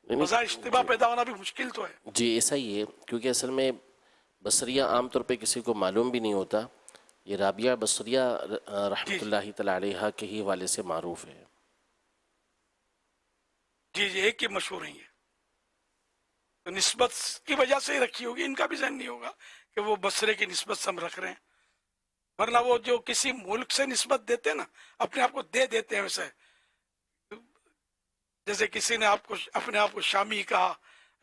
بظاہر اشتباہ پیدا ہونا بھی مشکل تو ہے جی ایسا ہی ہے کیونکہ اصل میں بصریہ عام طور پہ کسی کو معلوم بھی نہیں ہوتا یہ رابعہ بصریہ رحمۃ اللہ تعالی علیہ کے ہی والے سے معروف ہے جی جی ایک ہی مشہور ہیں یہ تو نسبت کی وجہ سے ہی رکھی ہوگی ان کا بھی ذہن نہیں ہوگا کہ وہ بصرے کی نسبت سے ہم رکھ رہے ہیں ورنہ وہ جو کسی ملک سے نسبت دیتے ہیں نا اپنے آپ کو دے دیتے ہیں ویسے جیسے کسی نے آپ کو اپنے آپ کو شامی کہا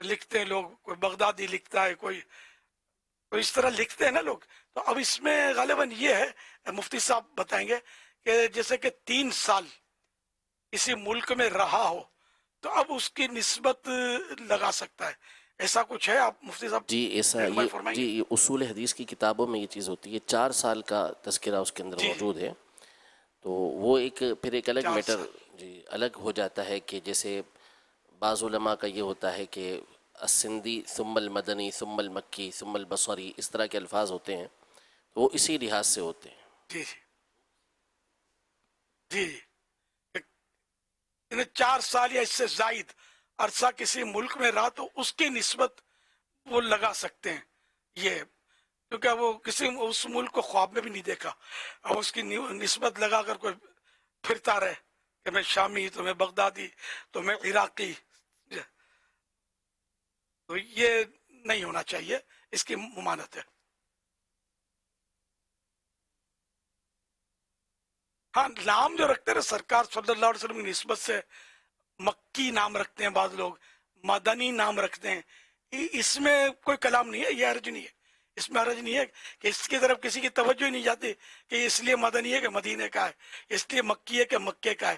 لکھتے ہیں لوگ کوئی بغدادی لکھتا ہے کوئی اس طرح لکھتے ہیں نا لوگ تو اب اس میں غالباً یہ ہے مفتی صاحب بتائیں گے کہ جیسے کہ 3 سال کسی ملک میں رہا ہو تو اب اس کی نسبت لگا سکتا ہے ایسا کچھ ہے آپ مفتی صاحب جی ایسا یہ اصول حدیث کی کتابوں میں یہ چیز ہوتی ہے 4 سال کا تذکرہ اس کے اندر موجود ہے تو وہ ایک پھر ایک الگ میٹر جی الگ ہو جاتا ہے کہ جیسے بعض علماء کا یہ ہوتا ہے کہ السندی ثم المدنی ثم المکی ثم البصری اس طرح کے الفاظ ہوتے ہیں تو وہ اسی لحاظ سے ہوتے ہیں جی جی جی 4 سال یا اس سے زائد عرصہ کسی ملک میں رہا تو اس کی نسبت وہ لگا سکتے ہیں یہ کیونکہ وہ کسی اس ملک کو خواب میں بھی نہیں دیکھا اور اس کی نسبت لگا کر کوئی پھرتا رہے کہ میں شامی تو میں بغدادی تو میں عراقی تو یہ نہیں ہونا چاہیے اس کی ممانعت ہے ہاں نام جو رکھتے ہیں سرکار صلی اللہ علیہ وسلم کی نسبت سے مکی نام رکھتے ہیں بعض لوگ مدنی نام رکھتے ہیں اس میں کوئی کلام نہیں ہے یہ حرج نہیں ہے اس میں حرج نہیں ہے کہ اس کی طرف کسی کی توجہ ہی نہیں جاتی کہ اس لیے مدنی ہے کہ مدینے کا ہے اس لیے مکی ہے کہ مکے کا ہے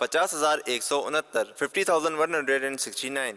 50,169 50,169।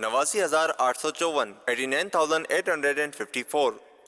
89,854 89,854।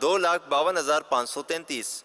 2,52,533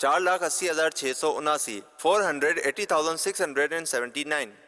4,80,679 480,679।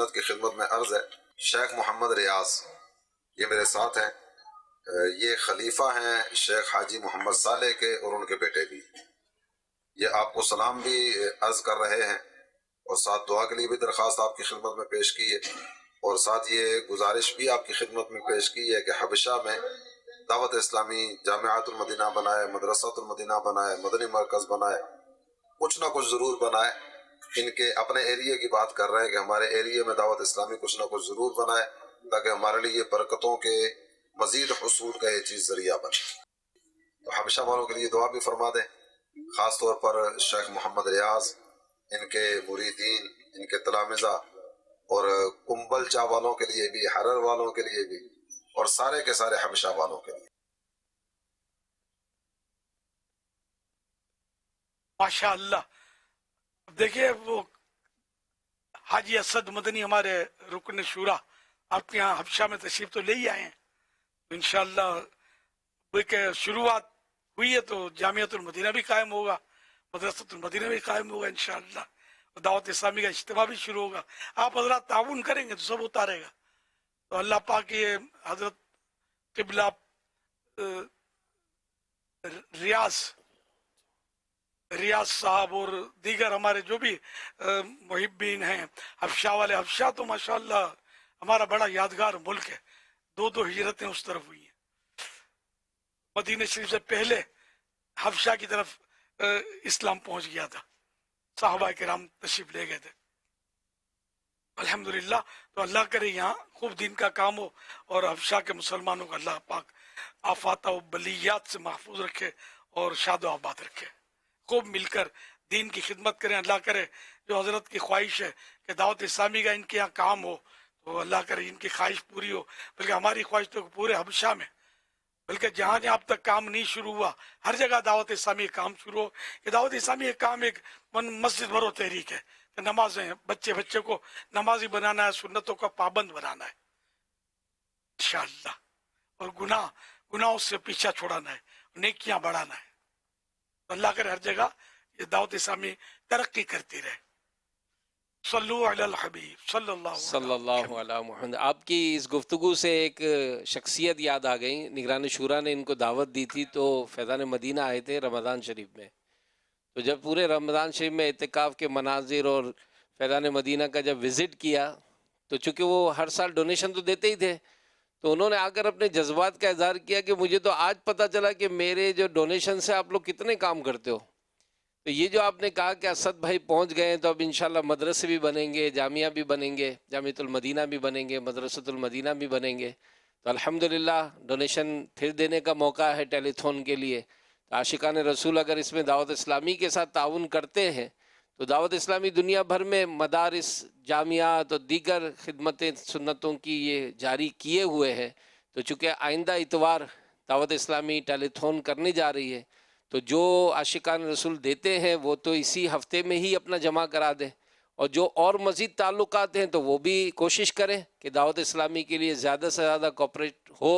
سنت کی خدمت میں عرض ہے، شیخ محمد ریاض یہ میرے ساتھ ہیں، یہ خلیفہ ہیں شیخ حاجی محمد صالح کے اور ان کے بیٹے بھی، یہ آپ کو سلام بھی عرض کر رہے ہیں اور ساتھ دعا کے لیے بھی درخواست آپ کی خدمت میں پیش کی ہے، اور ساتھ یہ گزارش بھی آپ کی خدمت میں پیش کی ہے کہ حبشہ میں دعوت اسلامی جامعات المدینہ بنائے، مدرسۃ المدینہ بنائے، مدنی مرکز بنائے، کچھ نہ کچھ ضرور بنائے۔ ان کے اپنے ایریے کی بات کر رہے ہیں کہ ہمارے ایریے میں دعوت اسلامی کچھ نہ کچھ ضرور بنائے تاکہ ہمارے لیے برکتوں کے مزید حصول کا یہ چیز ذریعہ بنے۔ تو حبشہ والوں کے لیے دعا بھی فرما دیں، خاص طور پر شیخ محمد ریاض، ان کے مریدین، ان کے تلامذہ، اور کمبلچا والوں کے لیے بھی، حرر والوں کے لیے بھی، اور سارے کے سارے حبشہ والوں کے لیے۔ ماشاء اللہ۔ دیکھیے وہ حاجی اسد مدنی ہمارے رکن شورا آپ کے یہاں حبشہ میں تشریف تو لے ہی آئے ہیں، انشاءاللہ کہ شروعات ہوئی ہے تو جامعۃ المدینہ بھی قائم ہوگا، مدرسۃ المدینہ بھی قائم ہوگا انشاءاللہ، اور دعوت اسلامی کا اجتماع بھی شروع ہوگا۔ آپ حضرات تعاون کریں گے تو سب ہوتا رہے گا۔ تو اللہ پاک یہ حضرت قبلہ ریاض صاحب اور دیگر ہمارے جو بھی محبین ہیں حبشہ والے، حبشہ تو ماشاءاللہ ہمارا بڑا یادگار ملک ہے، دو ہجرتیں اس طرف ہوئی ہیں، مدینہ شریف سے پہلے حبشہ کی طرف اسلام پہنچ گیا تھا، صحابہ کرام تشریف لے گئے تھے الحمدللہ۔ تو اللہ کرے یہاں خوب دین کا کام ہو اور حبشہ کے مسلمانوں کو اللہ پاک آفات و بلیات سے محفوظ رکھے اور شاد و آباد رکھے، خوب مل کر دین کی خدمت کریں۔ اللہ کرے جو حضرت کی خواہش ہے کہ دعوت اسلامی کا ان کے یہاں کام ہو تو اللہ کرے ان کی خواہش پوری ہو، بلکہ ہماری خواہش تو پورے حبشہ میں، بلکہ جہاں جہاں اب تک کام نہیں شروع ہوا ہر جگہ دعوت اسلامی کا کام شروع ہو۔ کہ دعوت اسلامی کا کام ایک مسجد بھرو تحریک ہے کہ نمازیں بچے کو نمازی بنانا ہے، سنتوں کا پابند بنانا ہے انشاءاللہ، اور گناہوں سے پیچھا چھوڑانا ہے، نیکیاں بڑھانا ہے۔ اللہ کرے ہر جگہ یہ دعوت اسلامی ترقی کرتی رہے۔ صلو علی الحبیب صلی اللہ علیہ محمد۔ آپ کی اس گفتگو سے ایک شخصیت یاد آ گئی، نگران شورا نے ان کو دعوت دی تھی تو فیضان مدینہ آئے تھے رمضان شریف میں، تو جب پورے رمضان شریف میں اعتکاف کے مناظر اور فیضان مدینہ کا جب وزٹ کیا تو چونکہ وہ ہر سال ڈونیشن تو دیتے ہی تھے، تو انہوں نے آ کر اپنے جذبات کا اظہار کیا کہ مجھے تو آج پتہ چلا کہ میرے جو ڈونیشن سے آپ لوگ کتنے کام کرتے ہو۔ تو یہ جو آپ نے کہا کہ اسد بھائی پہنچ گئے تو اب انشاءاللہ مدرسے بھی بنیں گے، جامعہ بھی بنیں گے، جامعۃ المدینہ بھی بنیں گے، مدرسۃ المدینہ بھی بنیں گے، تو الحمدللہ ڈونیشن پھر دینے کا موقع ہے ٹیلی تھون کے لیے۔ تو عاشقان رسول اگر اس میں دعوت اسلامی کے ساتھ تعاون کرتے ہیں تو دعوت اسلامی دنیا بھر میں مدارس، جامعات اور دیگر خدمتیں سنتوں کی یہ جاری کیے ہوئے ہیں۔ تو چونکہ آئندہ اتوار دعوت اسلامی ٹیلی تھون کرنے جا رہی ہے تو جو عاشقان رسول دیتے ہیں وہ تو اسی ہفتے میں ہی اپنا جمع کرا دیں، اور جو اور مزید تعلقات ہیں تو وہ بھی کوشش کریں کہ دعوت اسلامی کے لیے زیادہ سے زیادہ کوپریٹ ہو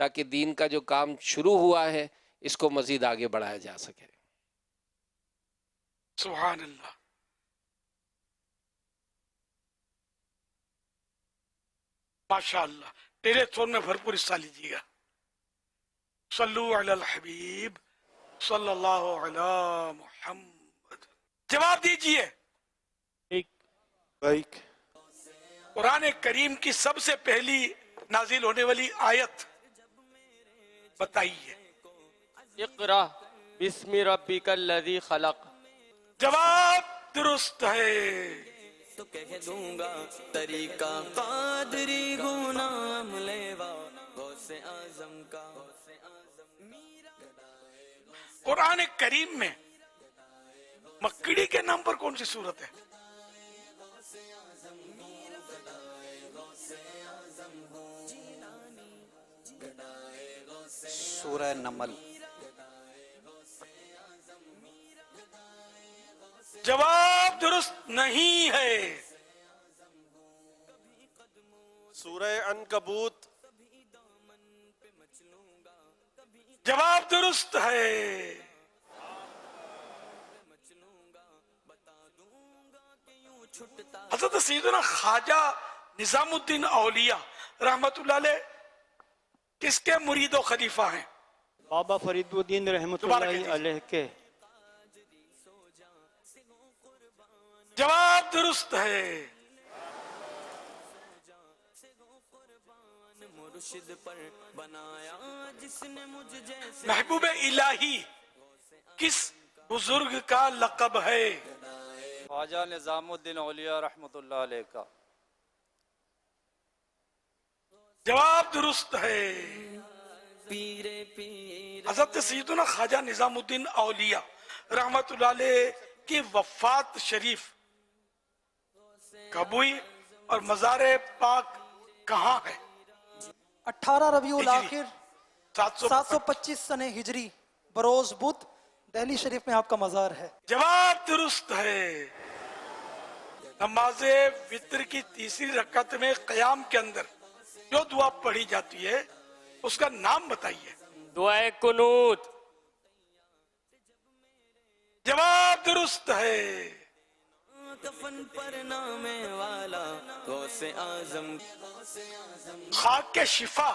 تاکہ دین کا جو کام شروع ہوا ہے اس کو مزید آگے بڑھایا جا سکے۔ سبحان اللہ۔ ماشاء اللہ، ٹیلی تھون میں بھرپور حصہ لیجیے گا۔ صلو علی الحبیب صلی اللہ علی محمد۔ جواب دیجئے۔ قرآن کریم کی سب سے پہلی نازل ہونے والی آیت بتائیے۔ اقرا بسم ربک الذی خلق۔ جواب درست ہے۔ تو کہہ دوں گا طریقہ قادری غلام لیوا غوث اعظم کا۔ قرآن کریم میں مکڑی کے نام پر کون سی صورت ہے؟ سورہ نمل۔ جواب درست نہیں ہے۔ سورہ عنکبوت۔ جواب درست ہے۔ حضرت سیدنا خواجہ نظام الدین اولیاء رحمت اللہ علیہ کس کے مرید و خلیفہ ہیں؟ بابا فرید الدین رحمۃ اللہ علیہ کے۔ جواب درست ہے۔ محبوب الہی کس بزرگ کا لقب ہے؟ خواجہ نظام الدین اولیاء رحمۃ اللہ علیہ کا۔ جواب درست ہے۔ حضرت سیدنا خواجہ نظام الدین اولیاء رحمت اللہ علیہ کی وفات شریف کب ہوئی اور مزار پاک کہاں ہے؟ 18 ربیع الاخر 725 سنہ ہجری بروز بدھ دہلی شریف میں آپ کا مزار ہے۔ جواب درست ہے۔ نماز وتر کی تیسری رکعت میں قیام کے اندر جو دعا پڑھی جاتی ہے اس کا نام بتائیے۔ دعائے قنوت۔ جواب درست ہے۔ کفن پر نام والا غوث اعظم۔ خاک کے شفا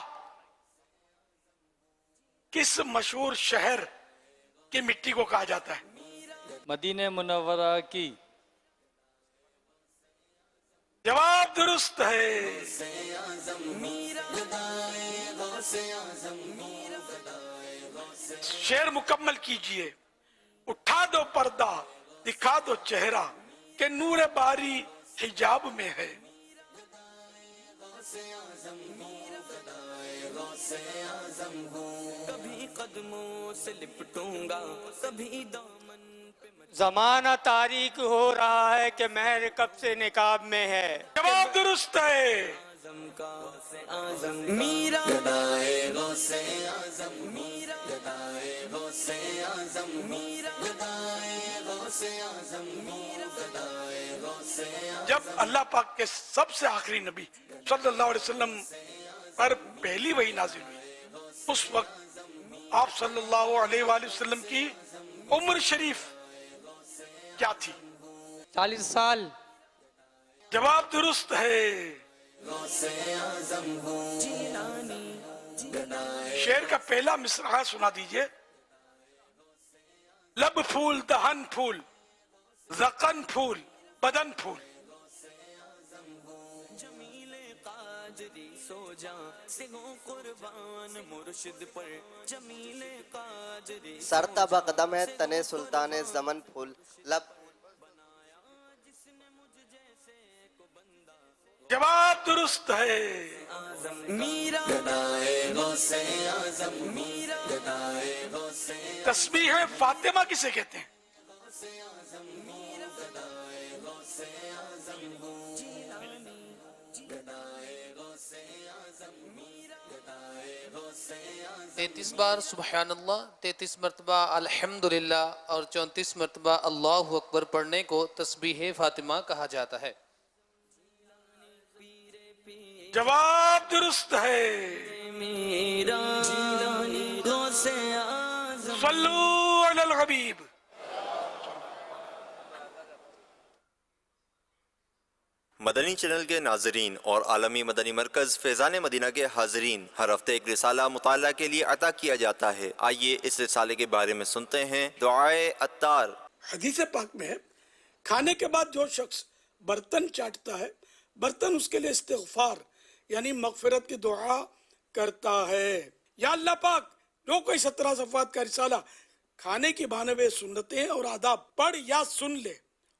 کس مشہور شہر کی مٹی کو کہا جاتا ہے؟ مدینہ منورہ کی۔ جواب درست ہے۔ شعر مکمل کیجئے۔ اٹھا دو پردہ دکھا دو چہرہ کہ نور باری حجاب میں ہے۔ کبھی قدموں سے لپٹوں گا کبھی دامن پہ زمانہ تاریک ہو رہا ہے کہ مہر کب سے نقاب میں ہے۔ جواب درست ہے۔ میرا گدائے غوث اعظم میرا گدائے غوث اعظم میرا گدائے غوث اعظم میرا گدائے غوث اعظم۔ جب اللہ پاک کے سب سے آخری نبی صلی اللہ علیہ وسلم پر پہلی وحی نازل ہوئی اس وقت آپ صلی اللہ علیہ وآلہ وسلم کی عمر شریف کیا تھی؟ 40 سال۔ جواب درست ہے۔ شعر کا پہلا مصرعہ سنا دیجئے۔ لب پھول دہن پھول ذقن پھول بدن پھول۔ قادری سو جا سگوں قربان مرشد پر جمیل قادری سرتا بقدم تنے سلطان زمن پھول لب۔ جواب درست ہے۔ میرا گدائے غوث اعظم میرا گدائے غوث تسبیح فاطمہ کسے کہتے ہیں؟ میرا گدائے غوث اعظم گدائے غوث اعظم میرا گدائے غوث اعظم۔ 33 بار سبحان اللہ، 33 مرتبہ الحمدللہ اور 34 مرتبہ اللہ اکبر پڑھنے کو تسبیح فاطمہ کہا جاتا ہے۔ جواب درست ہے۔ میرا غوث اعظم۔ صلو علی الحبیب۔ مدنی چینل کے ناظرین اور عالمی مدنی مرکز فیضان مدینہ کے حاضرین، ہر ہفتے ایک رسالہ مطالعہ کے لیے عطا کیا جاتا ہے۔ آئیے اس رسالے کے بارے میں سنتے ہیں۔ دعائے عطار۔ حدیث پاک میں ہے کھانے کے بعد جو شخص برتن چاٹتا ہے برتن اس کے لیے استغفار یعنی مغفرت کی دعا کرتا ہے۔ یا اللہ پاک جو کوئی 17 صفحات کا رسالہ کھانے کی بانوے سنتیں اور آداب پڑھ یا سن لے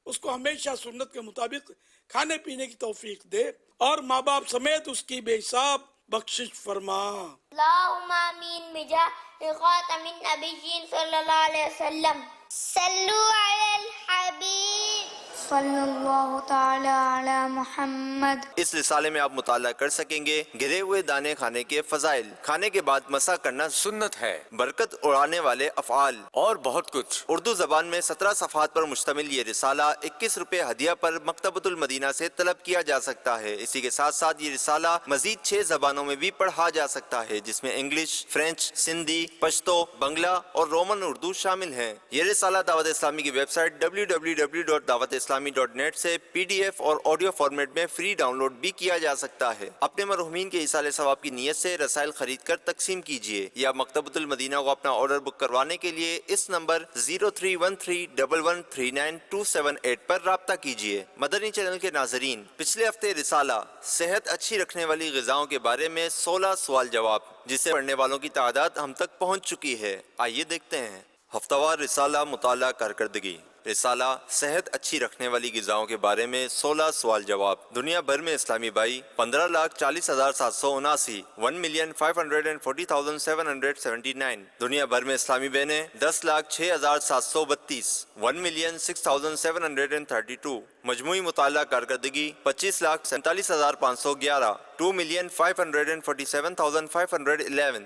اس کو ہمیشہ سنت کے مطابق کھانے پینے کی توفیق دے اور ماں باپ سمیت اس کی بے حساب بخشش فرما۔ اللہم آمین بجاہ خاتم النبیین صلی اللہ علیہ وسلم۔ صلو علی الحبیب صلی اللہ تعالی علی محمد۔ اس رسالے میں آپ مطالعہ کر سکیں گے گرے ہوئے دانے کھانے کے فضائل، کھانے کے بعد مسح کرنا سنت ہے، برکت اڑانے والے افعال اور بہت کچھ۔ اردو زبان میں 17 صفحات پر مشتمل یہ رسالہ 21 روپے ہدیہ پر مکتبۃ المدینہ سے طلب کیا جا سکتا ہے۔ اسی کے ساتھ ساتھ یہ رسالہ مزید 6 زبانوں میں بھی پڑھا جا سکتا ہے جس میں انگلش، فرینچ، سندھی، پشتو، بنگلہ اور رومن اردو شامل ہیں۔ یہ رسالہ دعوت اسلامی کی ویب سائٹ www.dawat-islam islami.net سے PDF اور آڈیو فارمیٹ میں فری ڈاؤن لوڈ بھی کیا جا سکتا ہے۔ اپنے مرحومین کے ایصال ثواب کی نیت سے رسائل خرید کر تقسیم کیجیے یا مکتبۃ المدینہ کو اپنا آرڈر بک کروانے کے لیے اس نمبر 0313113978 پر رابطہ کیجیے۔ مدنی چینل کے ناظرین، پچھلے ہفتے رسالہ صحت اچھی رکھنے والی غذاؤں کے بارے میں 16 سوال جواب جسے پڑھنے والوں کی تعداد ہم تک پہنچ چکی ہے۔ آئیے دیکھتے ہیں۔ ہفتہ وار رسالہ مطالعہ کارکردگی۔ رسالہ صحت اچھی رکھنے والی غذاؤں کے بارے میں 16 سوال جواب۔ دنیا بھر میں اسلامی بھائی 15,40,779 1,540,779۔ دنیا بھر میں اسلامی بہنیں 10,06,732 1,06,732۔ مجموعی مطالعہ کارکردگی 25,47,511 2,547,511۔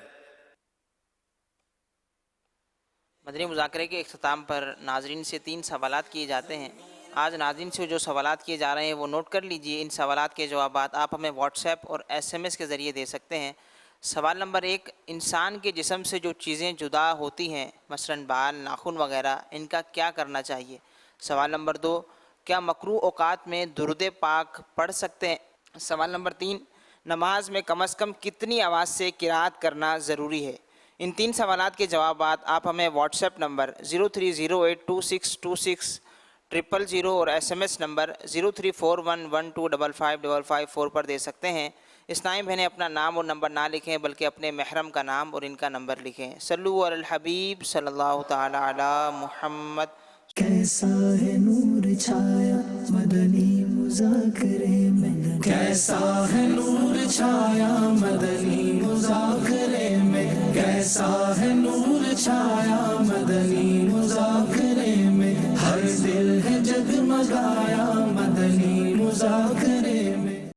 مدنی مذاکرے کے اختتام پر ناظرین سے 3 سوالات کیے جاتے ہیں۔ آج ناظرین سے جو سوالات کیے جا رہے ہیں وہ نوٹ کر لیجئے۔ ان سوالات کے جوابات آپ ہمیں واٹس ایپ اور SMS کے ذریعے دے سکتے ہیں۔ سوال نمبر 1، انسان کے جسم سے جو چیزیں جدا ہوتی ہیں مثلاً بال، ناخن وغیرہ، ان کا کیا کرنا چاہیے؟ سوال نمبر 2، کیا مکروہ اوقات میں درود پاک پڑھ سکتے ہیں؟ سوال نمبر 3، نماز میں کم از کم کتنی آواز سے قرات کرنا ضروری ہے؟ ان 3 سوالات کے جوابات آپ ہمیں واٹس ایپ نمبر 0308262600 اور SMS نمبر 0341125555 پر دے سکتے ہیں۔ اسلامی بہنیں اپنا نام اور نمبر نہ لکھیں بلکہ اپنے محرم کا نام اور ان کا نمبر لکھیں۔ صلو علی الحبیب صلی اللہ تعالی علی محمد۔ کیسا ہے نور چھایا مدنی مذاکرے میں، کیسا ہے نور چھایا مدنی مذاکرے میں، کیسا ہے نور چھایا